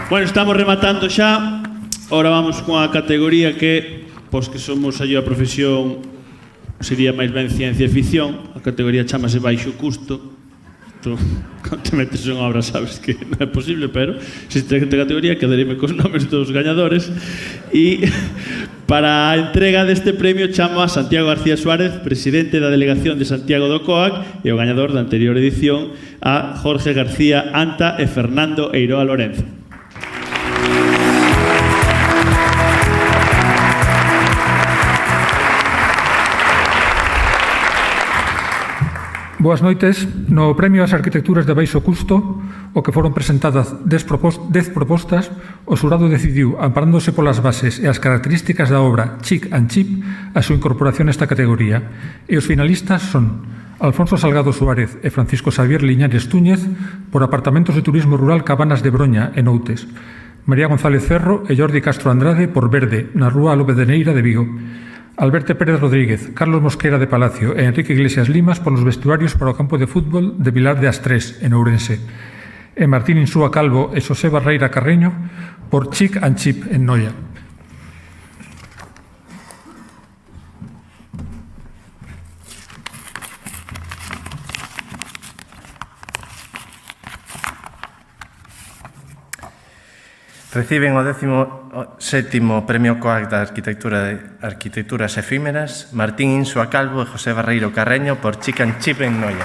Bueno, estamos rematando xa. Ahora vamos con a categoría que, pois que somos aí a profesión, sería máis ben ciencia e ficción. A categoría chamase Baixo Custo. Isto, cando te metes en obra sabes que non é posible, pero existe esta categoría, quedareime cos nomes dos gañadores. E para a entrega deste premio chamo a Santiago García Suárez, presidente da delegación de Santiago do COAC, e o gañador da anterior edición, a Jorge García Anta e Fernando Eiroa Lorenzo. Boas noites. No Premio ás Arquitecturas de baixo custo, o que foron presentadas 10 propostas, o xurado decidiu, amparándose polas bases e as características da obra Chic and Cheap, a súa incorporación nesta categoría. E os finalistas son Alfonso Salgado Suárez e Francisco Xavier Liñares Túñez por Apartamentos de Turismo Rural Cabanas de Broña, en Outes. María González Ferro e Jordi Castro Andrade por Verde, na Rúa Lobedeneira de Vigo. Alberto Pérez Rodríguez, Carlos Mosquera de Palacio e Enrique Iglesias Limas polos vestuarios para o campo de fútbol de Vilar de Astrés, en Ourense. E Martín Insúa Calvo e Xosé Barreira Carreño por Chic and Cheap, en Noia. Reciben o 17º Premio COAC da Arquitecturas Efímeras Martín Insúa Calvo e José Barreiro Carreño por Chic and Cheap en Noia.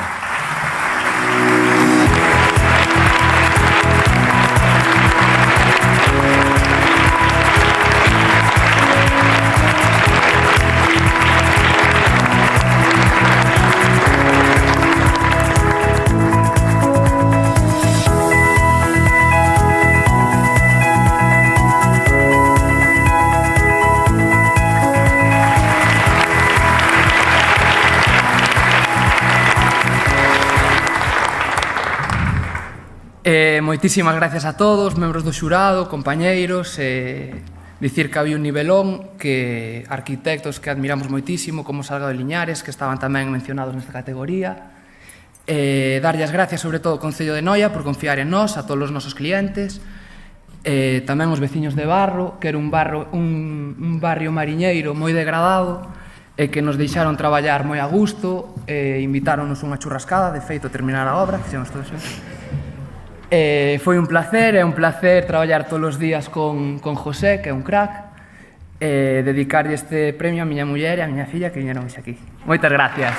Moitísimas gracias a todos, membros do xurado, compañeiros, dicir que había un nivelón, que arquitectos que admiramos moitísimo, como Salgado de Liñares, que estaban tamén mencionados nesta categoría, darlle as gracias sobre todo ao Concello de Noia por confiar en nós, a todos os nosos clientes, tamén os veciños de Barro, que era un barrio mariñeiro moi degradado, e que nos deixaron traballar moi a gusto, invitáronos unha churrascada, de feito, terminar a obra, fixemos todo eso. Foi un placer, é un placer traballar todos os días con José, que é un crack, dedicarlle este premio a miña muller e a miña filla que viñeron hoxe aquí. Moitas gracias.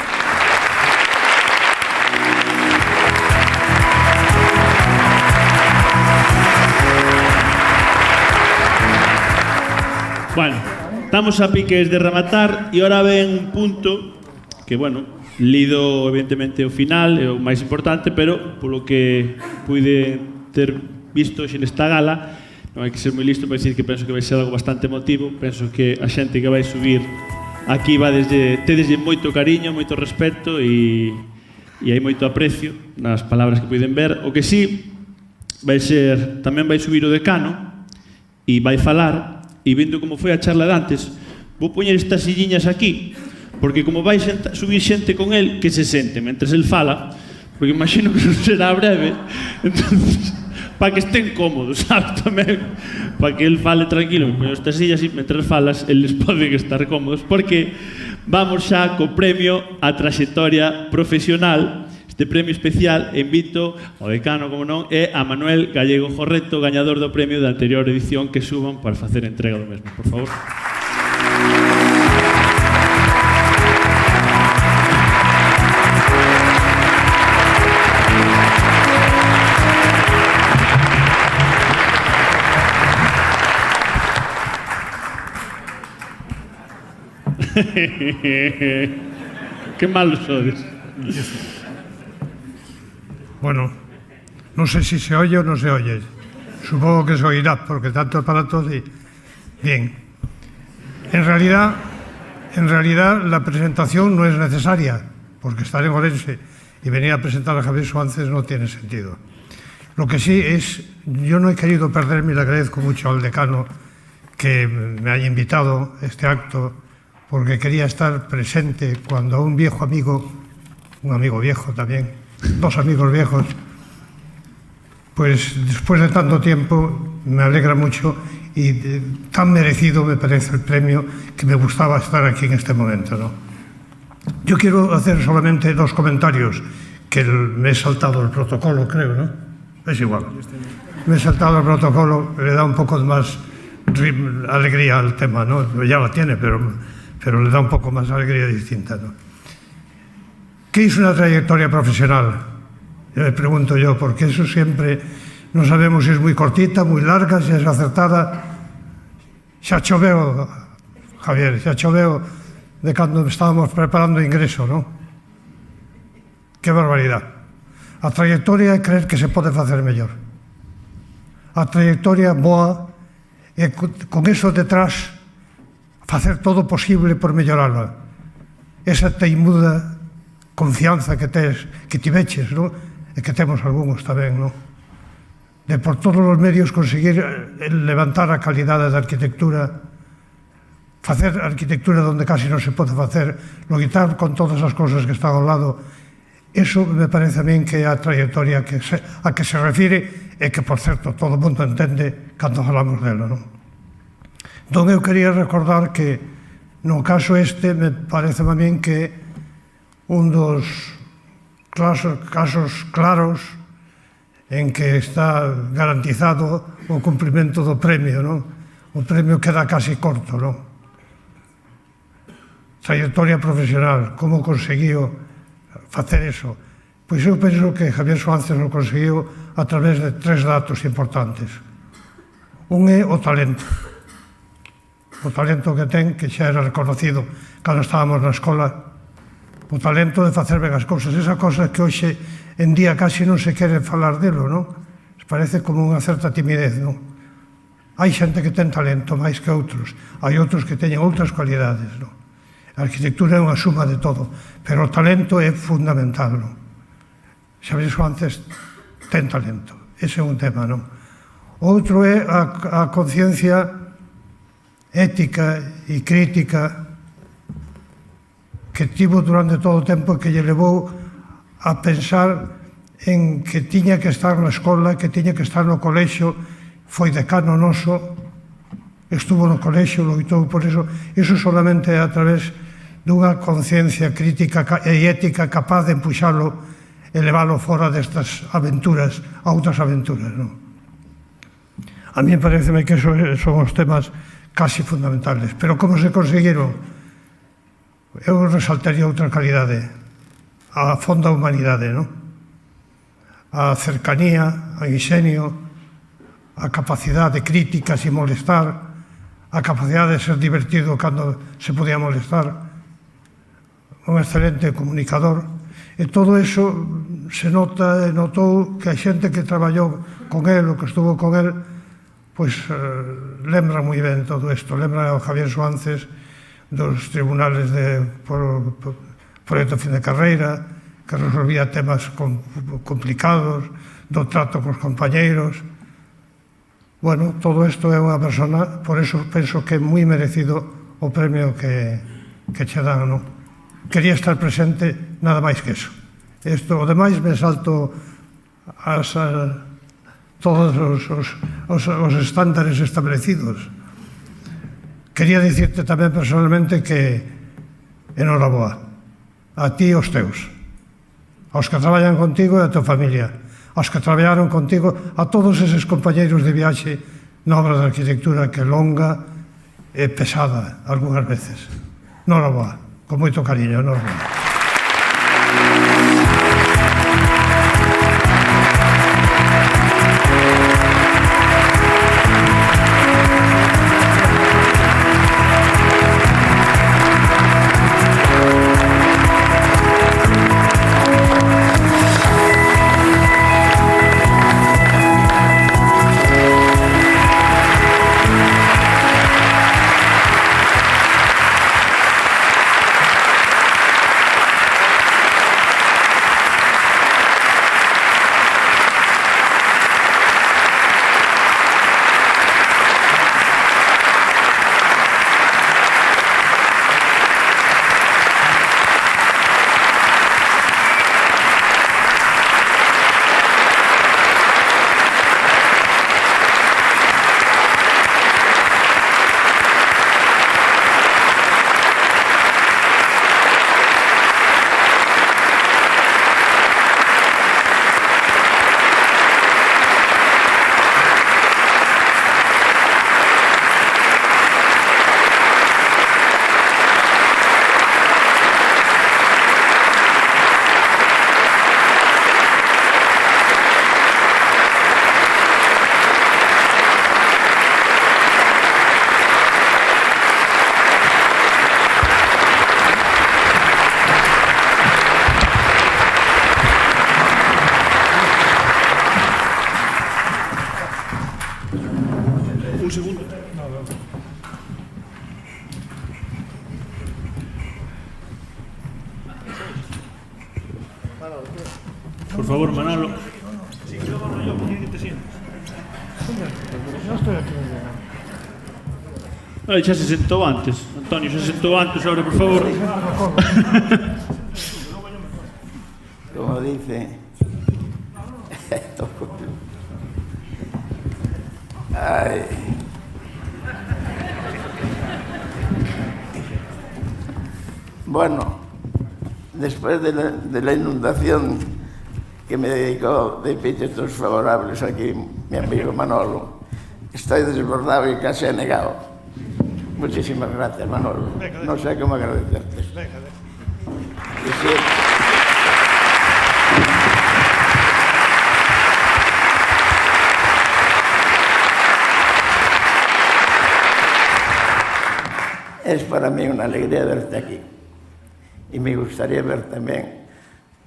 Bueno, estamos a piques de rematar e ahora ven un punto que, bueno, lido evidentemente o final, é o máis importante, pero polo que puide ter visto hoxe nesta gala, non hai que ser moi listo para dicir que penso que vai ser algo bastante emotivo. Penso que a xente que vai subir aquí va desde moito cariño, moito respeto e hai moito aprecio nas palabras que poden ver. O que sí vai ser, tamén vai subir o decano e vai falar, e vendo como foi a charla de antes, vou poñer estas silliñas aquí, porque como vai subir xente con el, que se sente mentre el fala, porque imagino que non será breve, entonces, para que estén cómodos, sabes, tamén, para que el fale tranquilo, me poño estas sillas e mentre falas, eles poden estar cómodos, porque vamos xa co premio a trayectoria profesional, este premio especial, e invito ao decano, como non, e a Manuel Gallego Jorreto, gañador do premio da anterior edición, que suban para facer entrega do mesmo, por favor. Qué malos sois. Bueno, no sé si se oye o no se oye. Supongo que se oirá, porque tanto aparato de... Bien. En realidad, la presentación no es necesaria, porque estar en Ourense y venir a presentar a Javier Suárez no tiene sentido. Lo que sí es, yo no he querido perderme y le agradezco mucho al decano que me haya invitado a este acto, porque quería estar presente cuando un viejo amigo, un amigo viejo también, dos amigos viejos, pues después de tanto tiempo me alegra mucho y tan merecido me parece el premio que me gustaba estar aquí en este momento, ¿no? Yo quiero hacer solamente dos comentarios que me he saltado el protocolo, creo, ¿no? Es igual. Me he saltado el protocolo, le da un poco más alegría al tema, ¿no? Ya la tiene, pero le da un poco más alegría distinta, ¿no? ¿Qué es una trayectoria profesional? Me pregunto yo, porque eso siempre no sabemos si es muy cortita, muy larga, si es acertada. Xa choveu, Javier, xa choveu de cando estábamos preparando o ingreso, ¿no? Qué barbaridad. A trayectoria é creer que se pode facer mellor. A trayectoria boa é con eso detrás facer todo posible por mellorarla. Esa teimuda confianza que tiveches, ¿no? E que temos algúns tamén, ¿no? De por todos os medios conseguir levantar a calidade da arquitectura, facer arquitectura onde casi non se pode facer, loitar con todas as cousas que están ao lado. Eso me parece a min que é a trayectoria a que se refire e que, por certo, todo o mundo entende cando falamos dela, non? Entón, eu quería recordar que no caso este me parece a min que un dos casos claros en que está garantizado o cumprimento do premio, non? O premio queda casi corto, non? Trayectoria profesional, como conseguiu facer eso? Pois eu penso que Javier Suárez lo conseguiu a través de 3 datos importantes. Un é o talento. O talento que ten, que xa era reconocido cando estábamos na escola, o talento de facer ben as cousas, esa cosa que hoxe en día casi non se quere falar delo, non? Parece como unha certa timidez, non? Hai xente que ten talento máis que outros, hai outros que teñen outras cualidades, non? A arquitectura é unha suma de todo, pero o talento é fundamental, non? Xavier Suárez ten talento, ese é un tema, non? Outro é a conciencia ética e crítica que tivo durante todo o tempo que lle levou a pensar en que tiña que estar na escola, que tiña que estar no colexio, foi decano noso, estuvo no colexio, loitou por eso. Iso solamente é a través dunha conciencia crítica e ética capaz de empuxalo e leválo fora destas aventuras a outras aventuras, non? A mí pareceme que son os temas casi fundamentales. Pero como se conseguiron? Eu resaltaría outra calidade, a fonda humanidade, non? A cercanía, o ingenio, a capacidade crítica sin molestar, a capacidade de ser divertido cando se podía molestar, un excelente comunicador, e todo eso se nota e notou que a xente que traballou con él, ou que estuvo con él, pois lembra moi ben todo isto, lembra ao Javier Suárez dos tribunales de proxecto fin de carreira, que resolvía temas complicados, do trato cos compañeiros. Bueno, todo isto é unha persona, por eso penso que é moi merecido o premio que che dan, non? Quería estar presente nada máis que eso. O demais me salto todos os estándares establecidos. Quería dicirte tamén personalmente que enhoraboa a ti e aos teus, aos que traballan contigo e a tua familia, aos que traballaron contigo, a todos eses compañeiros de viaxe na obra de arquitectura que é longa e pesada algunhas veces. Enhoraboa, con moito cariño, enhoraboa. Un segundo. Por favor, Manolo. Sí, yo ¿por qué te sientas? No estoy aquí. Ay, xa se sentou antes. Antonio, xa se sentou antes, ahora, por favor. Como dice... Ay. Bueno, después de la inundación que me dedicó de epítetos favorables aquí mi amigo Manolo, estoy desbordado y casi anegado. Muchísimas gracias, Manolo. No sé cómo agradecerte. Es para mí una alegría verte aquí. Y me gustaría ver también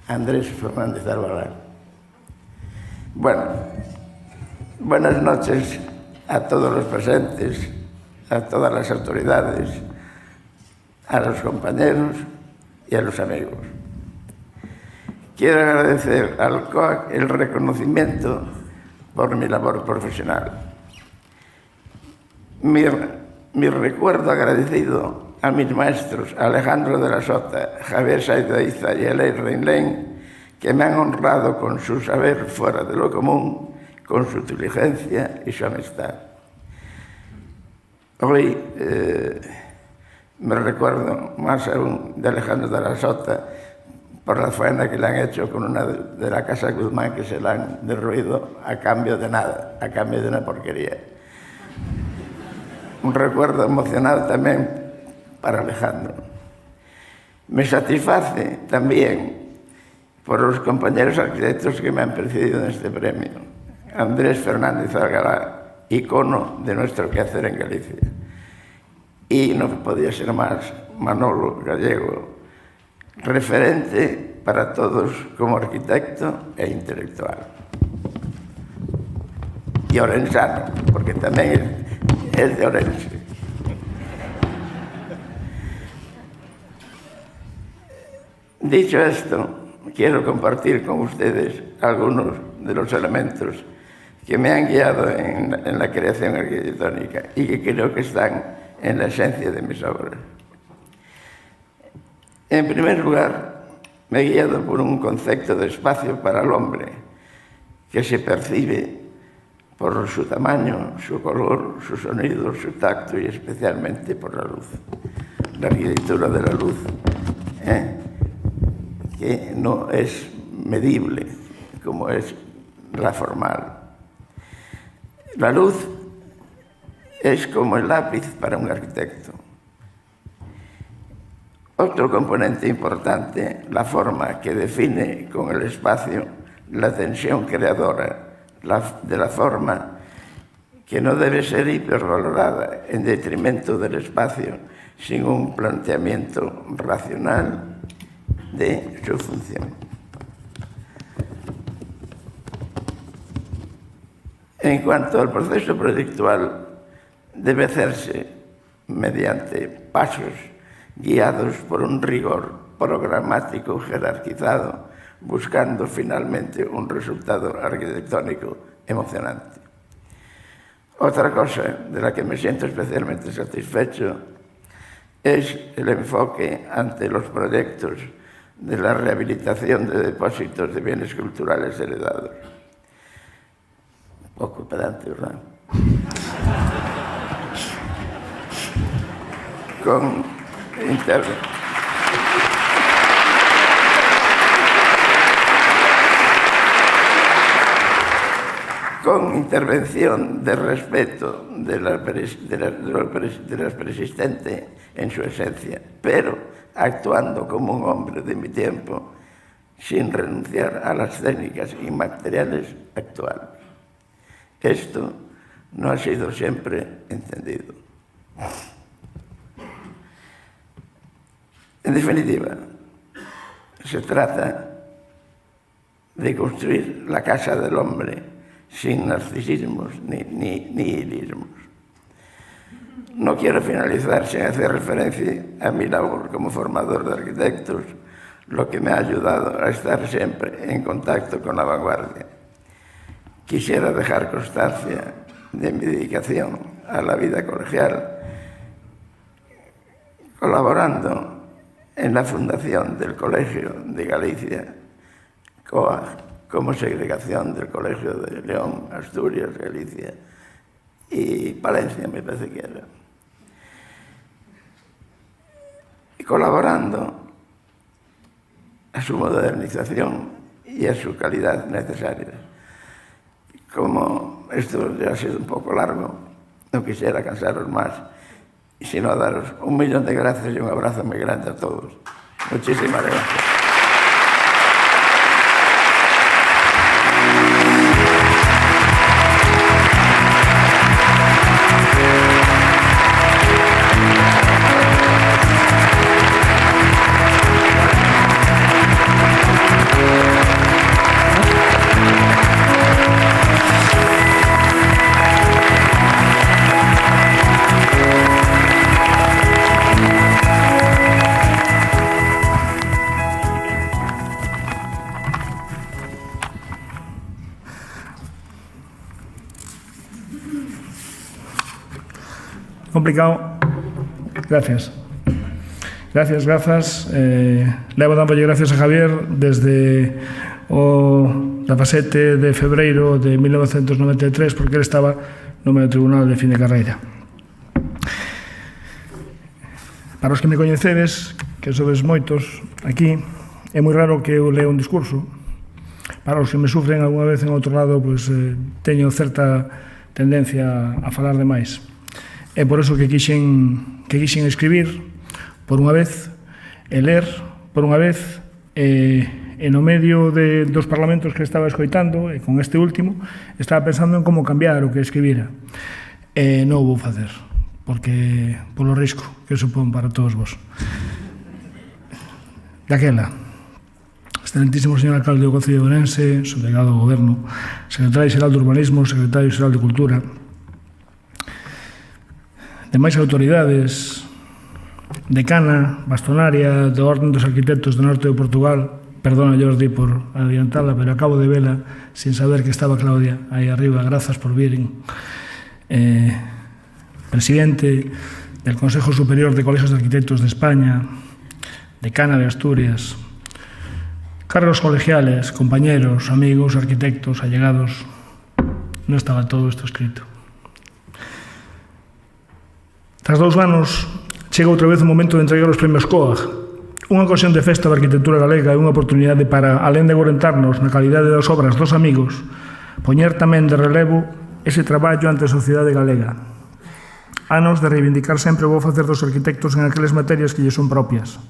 a Andrés Fernández Albalán. Bueno, buenas noches a todos los presentes, a todas las autoridades, a los compañeros y a los amigos. Quiero agradecer al COAC el reconocimiento por mi labor profesional. Mi recuerdo agradecido a mis maestros Alejandro de la Sota, Javier Saidaiza y Eley Reinlein, que me han honrado con su saber fuera de lo común, con su inteligencia y su amistad. Hoy me recuerdo más aún de Alejandro de la Sota por la faena que le han hecho con una de la Casa Guzmán, que se la han derruido a cambio de nada, a cambio de una porquería. Un recuerdo emocional también para Alejandro. Me satisface también por los compañeros arquitectos que me han precedido en este premio. Andrés Fernández Albalán, icono de nuestro quehacer en Galicia. Y no podía ser más, Manolo Gallego, referente para todos como arquitecto e intelectual. Y orensano, porque también es de Orense. Dicho esto, quiero compartir con ustedes algunos de los elementos que me han guiado en la creación arquitectónica y que creo que están en la esencia de mis obras. En primer lugar, me he guiado por un concepto de espacio para el hombre que se percibe por su tamaño, su color, su sonido, su tacto y especialmente por la luz. La arquitectura de la luz, que no es medible como es la formal. La luz es como el lápiz para un arquitecto. Otro componente importante, la forma que define con el espacio la tensión creadora de la forma, que no debe ser hipervalorada en detrimento del espacio sin un planteamiento racional de su función. En cuanto al proceso proyectual, debe hacerse mediante pasos guiados por un rigor programático jerarquizado, buscando finalmente un resultado arquitectónico emocionante. Otra cosa de la que me siento especialmente satisfecho es el enfoque ante los proyectos de la rehabilitación de depósitos de bienes culturales heredados. Poco pedante, ¿verdad? Con intervención de respeto de las persistentes en su esencia, pero actuando como un hombre de mi tiempo, sin renunciar a las técnicas inmateriales actuales. Esto no ha sido siempre entendido. En definitiva, se trata de construir la casa del hombre sin narcisismos ni nihilismos. No quiero finalizar sin hacer referencia a mi labor como formador de arquitectos, lo que me ha ayudado a estar siempre en contacto con la vanguardia. Quisiera dejar constancia de mi dedicación a la vida colegial, colaborando en la fundación del Colegio de Galicia, COAG, como segregación del Colegio de León, Asturias, Galicia y Palencia, me parece que era. Y colaborando a su modernización y a su calidad necesaria. Como esto ya ha sido un poco largo, no quisiera cansaros más, sino daros 1.000.000 de gracias y un abrazo muy grande a todos. Muchísimas gracias. Complicado. Gracias. Gracias, grazas. Levo dándolle gracias a Javier desde o 17 de febreiro de 1993, porque ele estaba no meu tribunal de fin de carreira. Para os que me coñecedes, que sodes moitos aquí, é moi raro que eu lea un discurso. Para os que me sufren alguna vez en outro lado, pois teño certa tendencia a falar demais. É por eso que quixen escribir por unha vez e ler por unha vez e no medio dos parlamentos que estaba escoitando e con este último estaba pensando en como cambiar o que escribira e non o vou facer porque polo risco que supón para todos vos. Daquela, excelentísimo señor alcalde do Concello de Ourense, subdelegado do Goberno, secretario xeral de Urbanismo, secretario xeral de Cultura, demais autoridades, decana, bastonaria da Orden dos Arquitectos do Norte de Portugal, perdona Jordi por adiantala, pero acabo de vela sin saber que estaba Claudia aí arriba, grazas por viren. Presidente del Consejo Superior de Colegios de Arquitectos de España, decana de Asturias, cargos colegiales, compañeros, amigos, arquitectos, allegados. Non estaba todo isto escrito. Tras 2 anos, chega outra vez o momento de entregar os premios COAG, unha ocasión de festa da arquitectura galega e unha oportunidade para, alén de gorentarnos na calidade das obras dos amigos, poñer tamén de relevo ese traballo ante a sociedade galega. Anos de reivindicar sempre o bo facer dos arquitectos en aqueles materias que lle son propias.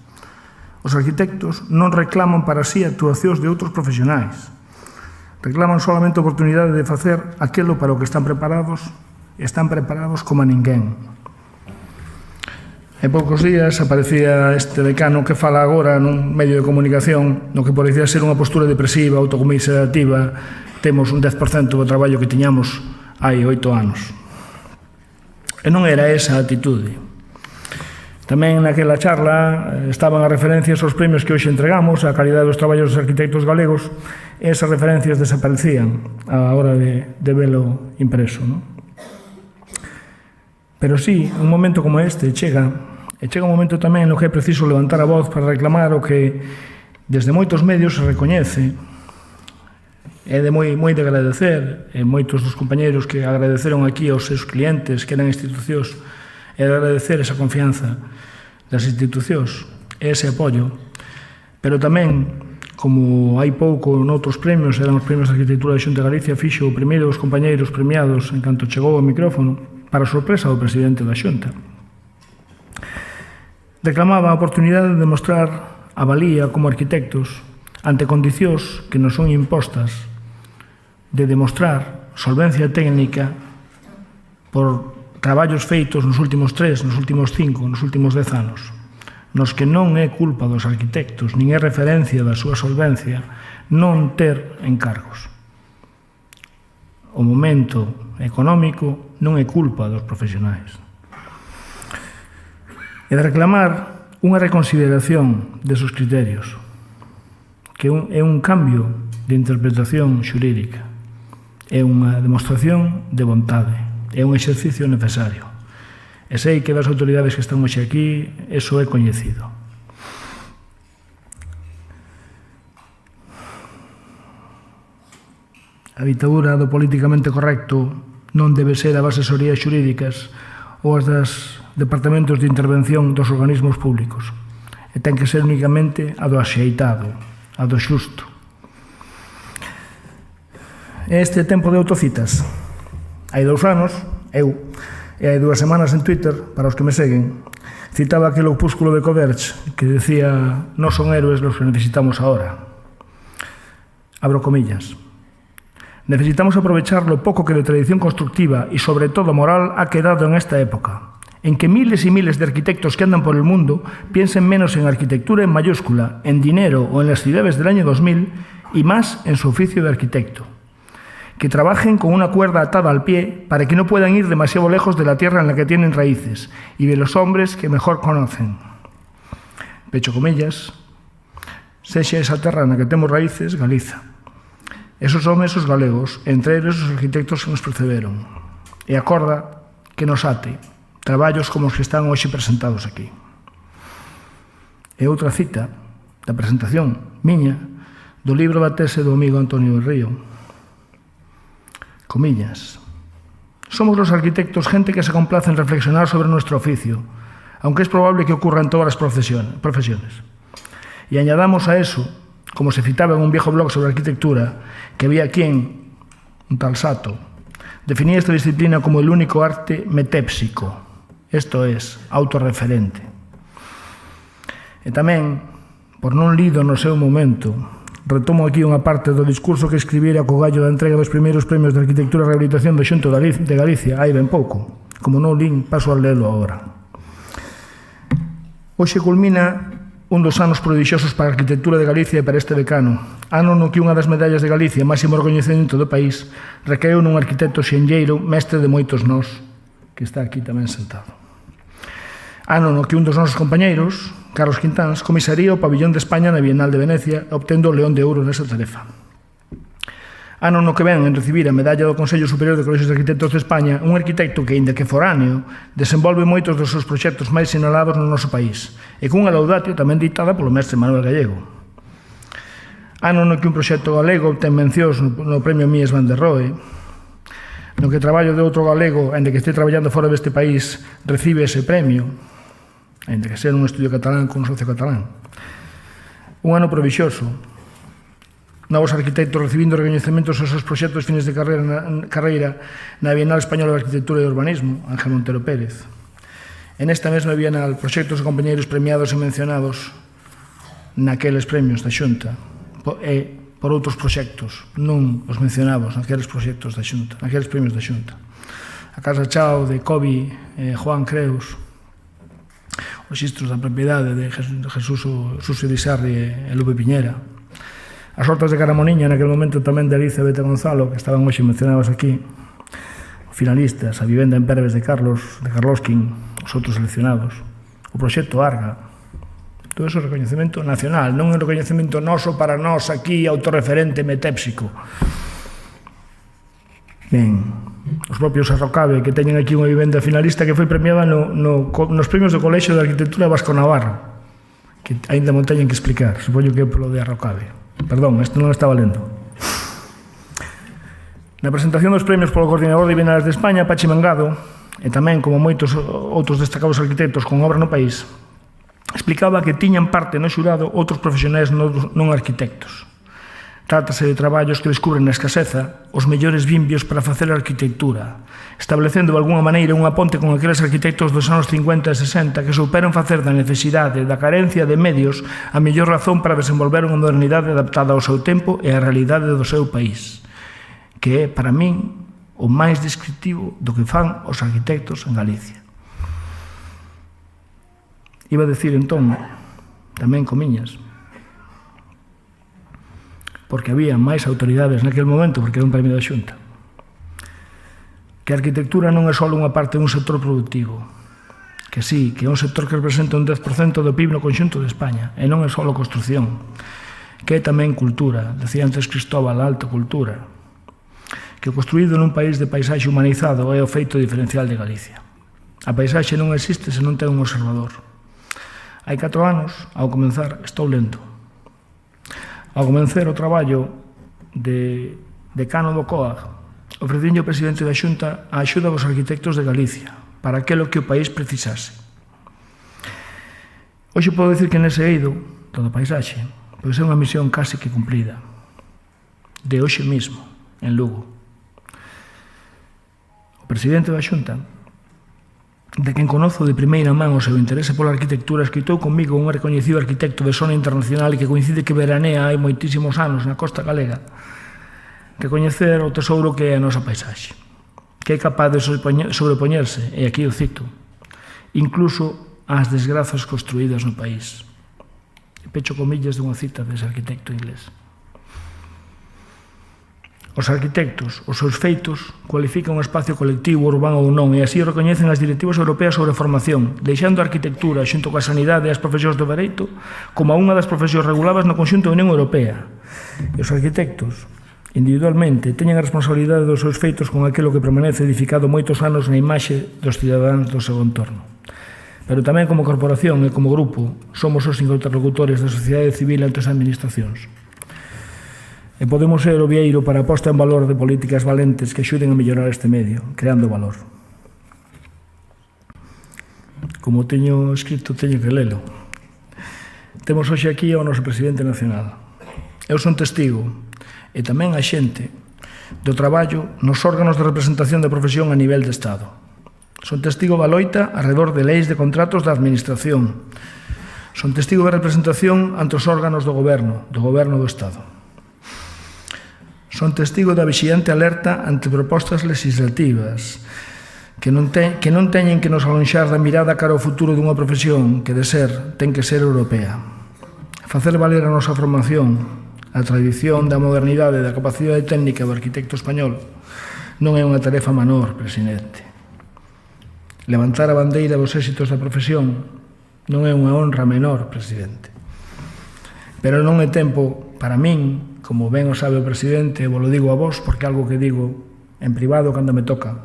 Os arquitectos non reclaman para sí actuacións de outros profesionais. Reclaman solamente a oportunidade de facer aquilo para o que están preparados como a ninguén. En poucos días aparecía este decano que fala agora nun medio de comunicación no que parecía ser unha postura depresiva, autocomiserativa. Temos un 10% do traballo que tiñamos hai 8 anos. E non era esa a atitude. Tamén naquela charla estaban as referencias aos premios que hoxe entregamos, a calidade dos traballos dos arquitectos galegos, e esas referencias desaparecían á hora de velo impreso, non? Pero sí, un momento como este chega un momento tamén no que é preciso levantar a voz para reclamar o que desde moitos medios se recoñece. É de moi de agradecer, e moitos dos compañeros que agradeceron aquí aos seus clientes, que eran institucións, e de agradecer esa confianza das institucións, ese apoio. Pero tamén, como hai pouco noutros premios, eran os premios de arquitectura da Xunta de Galicia, fixo o primeiro dos compañeiros premiados en canto chegou ao micrófono, para sorpresa do presidente da Xunta. Reclamaba a oportunidade de mostrar a valía como arquitectos ante condicións que nos son impostas, de demostrar solvencia técnica por traballos feitos nos últimos 3, nos últimos 5, nos últimos 10 anos, nos que non é culpa dos arquitectos, nin é referencia da súa solvencia, non ter encargos. O momento económico non é culpa dos profesionais. e de reclamar unha reconsideración desos criterios, que é un cambio de interpretación xurídica, é unha demostración de vontade, é un exercicio necesario. E sei que das autoridades que están hoxe aquí, eso é coñecido. A ditadura do políticamente correcto non debe ser a das asesorías xurídicas ou as dos departamentos de intervención dos organismos públicos. E ten que ser únicamente a do axeitado, a do xusto. Este tempo de autocitas. Hai 2 anos, eu, e hai 2 semanas en Twitter, para os que me seguen, citaba aquel opúsculo de Coverge que decía: non son héroes los que necesitamos ahora. Abro comillas. Necesitamos aprovechar lo poco que de tradición constructiva y sobre todo moral ha quedado en esta época, en que miles y miles de arquitectos que andan por el mundo piensen menos en arquitectura en mayúscula, en dinero o en las ciudades del año 2000 y más en su oficio de arquitecto. Que trabajen con una cuerda atada al pie para que no puedan ir demasiado lejos de la tierra en la que tienen raíces y de los hombres que mejor conocen. Pecho comillas, sexa esa terra na que temos raíces, Galiza. Esos homes os galegos, entre eles os arquitectos que nos precederon. E acorda que nos ate traballos como os que están hoxe presentados aquí. E outra cita da presentación miña do libro da tese do amigo Antonio Río. Comillas. Somos los arquitectos gente que se complace en reflexionar sobre nuestro oficio, aunque es probable que ocurra en todas las profesiones. Y añadamos a eso, como se citaba en un viejo blog sobre arquitectura, que había quien, un tal Sato, definía esta disciplina como el único arte metépsico, esto es, autorreferente. E tamén, por non lido no seu momento, retomo aquí unha parte do discurso que escribira co gallo da entrega dos primeiros premios de arquitectura e rehabilitación do Xunto de Galicia, hai ben pouco. Como non lín, paso a lelo agora. Hoxe culmina un dos anos prodixiosos para a arquitectura de Galicia e para este decano, ano no que unha das medallas de Galicia, máximo recoñecemento do país, recaeu nun arquitecto xenlleiro, mestre de moitos nós, que está aquí tamén sentado. Ano no que un dos nosos compañeiros, Carlos Quintáns, comisaría o pabillón de España na Bienal de Venecia, obtendo o León de Ouro nesa tarefa. Ano no que ven en recibir a medalla do Consello Superior de Colexios de Arquitectos de España, un arquitecto que, aínda que foráneo, desenvolve moitos dos seus proxectos máis sinalados no noso país, e cunha laudatio tamén ditada polo mestre Manuel Gallego. Ano no que un proxecto galego ten mencións no Premio Mies van der Rohe, no que traballo de outro galego, aínda que este traballando fora deste país, recibe ese premio, aínda que ser un estudio catalán con un socio catalán. Un ano provixioso, novos arquitectos recibindo recoñecementos aos seus proxectos fines de carreira na Bienal Española de Arquitectura e Urbanismo, Ángel Montero Pérez. En esta mesma Bienal, proxectos e compañeiros premiados e mencionados naqueles premios da Xunta e por outros proxectos, non os mencionados naqueles proxectos da Xunta, naqueles premios da Xunta. A Casa Chao de Cobi Juan Creus, os registros da propiedade de Jesús Susio Di Sarri e Lupe Piñera, as hortas de Caramoniña, naquele momento tamén de Alicia Bete Gonzalo, que estaban hoxe mencionadas aquí, finalistas, a vivenda en Perves de Carlosquín, os outros seleccionados, o proxecto Arga, todo eso é recoñecemento nacional, non é un recoñecemento noso para nós aquí, autorreferente metépsico. Ben, os propios Arrocabe, que teñen aquí unha vivenda finalista que foi premiada nos premios do Colexio de Arquitectura Vasco Navarro, que ainda non teñen que explicar, supoño que é polo de Arrocabe. Perdón, isto non estaba lendo. Na presentación dos premios polo coordinador de Bienales de España, Pachi Mangado, e tamén como moitos outros destacados arquitectos con obra no país, explicaba que tiñan parte no xurado outros profesionais non arquitectos. Trátase de traballos que descubren na escaseza os mellores vimbios para facer arquitectura, establecendo de alguna maneira unha ponte con aqueles arquitectos dos anos 50 e 60 que souperon facer da necesidade, da carencia de medios, a mellor razón para desenvolver unha modernidade adaptada ao seu tempo e á realidade do seu país, que é, para min, o máis descriptivo do que fan os arquitectos en Galicia. Iba a decir, entón, tamén comiñas, porque había máis autoridades naquele momento, porque era un premio da Xunta, que a arquitectura non é só unha parte dun sector productivo, que sí, que é un sector que representa un 10% do PIB no conxunto de España, e non é só construción, que é tamén cultura, decía antes Cristóbal, alta cultura, que o construído nun país de paisaxe humanizado é o feito diferencial de Galicia. A paisaxe non existe se non ten un observador. Hai 4 anos, ao comenzar, estou lento. Ao comenzar o traballo de decano do COAG, ofrecindo o presidente da Xunta a axuda dos arquitectos de Galicia para aquilo que o país precisase. Hoxe podo dicir que nese eido, todo paisaxe, pois é unha misión casi que cumplida. De hoxe mismo, en Lugo. O presidente da Xunta, de quen conozo de primeira man o seu interese pola arquitectura, escritou comigo un recoñecido arquitecto de sona internacional e que coincide que veranea hai moitísimos anos na costa galega, recoñecer o tesouro que é a nosa paisaxe, que é capaz de sobrepoñerse, e aquí o cito, incluso ás desgrazas construídas no país. E pecho comillas dunha cita dese arquitecto inglés. Os arquitectos, os seus feitos, cualifican un espacio colectivo, urbano ou non, e así o recoñecen as directivas europeas sobre formación, deixando a arquitectura, xunto coa sanidade e as profesións do dereito, como a unha das profesións reguladas no conxunto da Unión Europea. E os arquitectos, individualmente, teñen a responsabilidade dos seus feitos con aquilo que permanece edificado moitos anos na imaxe dos cidadáns do seu entorno. Pero tamén como corporación e como grupo somos os interlocutores da sociedade civil ante as administracións. E podemos ser o vieiro para a posta en valor de políticas valentes que axuden a mellorar este medio, creando valor. Como teño escrito, teño que lelo. Temos hoxe aquí ao noso presidente nacional. Eu son testigo, e tamén a xente, do traballo nos órganos de representación da profesión a nivel de Estado. Son testigo da loita arredor de leis de contratos da Administración. Son testigo da representación ante os órganos do Goberno do Estado. Son testigo da vixiante alerta ante propostas legislativas que non teñen que nos alonxar da mirada cara ao futuro dunha profesión que, de ser, ten que ser europea. Facer valer a nosa formación, a tradición da modernidade e da capacidade técnica do arquitecto español non é unha tarefa menor, presidente. Levantar a bandeira dos éxitos da profesión non é unha honra menor, presidente. Pero non é tempo, para min, como ben o sabe o presidente, vos lo digo a vos, porque é algo que digo en privado cando me toca.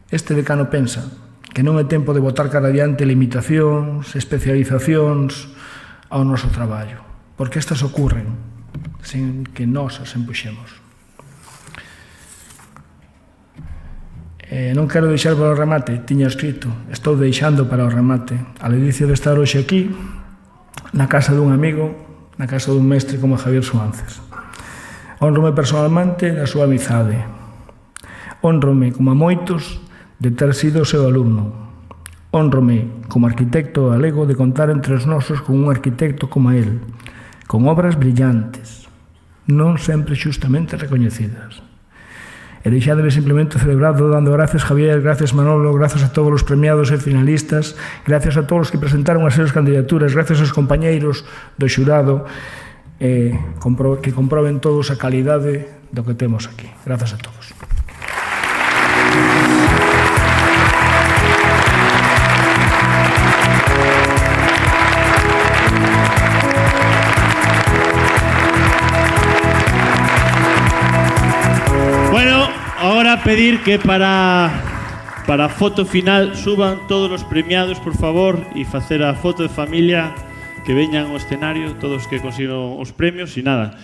Este decano pensa que non é tempo de botar cara adiante limitacións, especializacións ao noso traballo, porque estas ocurren sin que nós as empuxemos. Non quero deixar para o remate, tiña escrito, estou deixando para o remate, a ledicia de estar hoxe aquí, na casa dun amigo, na casa dun mestre como Javier Suances. Honrome personalmente da súa amizade. Honrome, como a moitos, de ter sido o seu alumno. Honrome, como arquitecto galego, de contar entre os nosos con un arquitecto como el, con obras brillantes, non sempre xustamente recoñecidas. E deixademe simplemente celebrado dando gracias Javier, gracias Manolo, gracias a todos os premiados e finalistas, gracias a todos os que presentaron as súas candidaturas, gracias aos compañeiros do xurado, que comproben todos a calidade do que temos aquí. Grazas a todos. Bueno, ahora pedir que para a foto final suban todos os premiados, por favor, e facer a foto de familia, que veñan ao escenario todos que consigan os premios. E nada,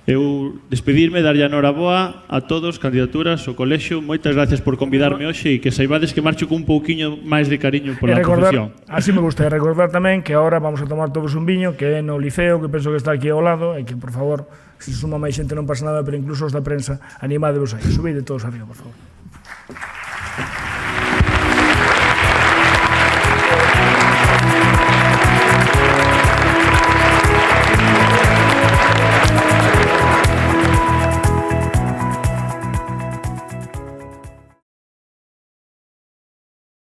eu despedirme, darlle a noraboa a todos, candidaturas, o colexio. Moitas gracias por convidarme hoxe e que saibades que marcho cun pouquiño máis de cariño pola profesión. Así me gusta, e recordar tamén que agora vamos a tomar todos un viño que é no Liceo, que penso que está aquí ao lado, e que, por favor, se suma máis xente non pasa nada, pero incluso os da prensa, animádevos aí, subide todos arriba, por favor.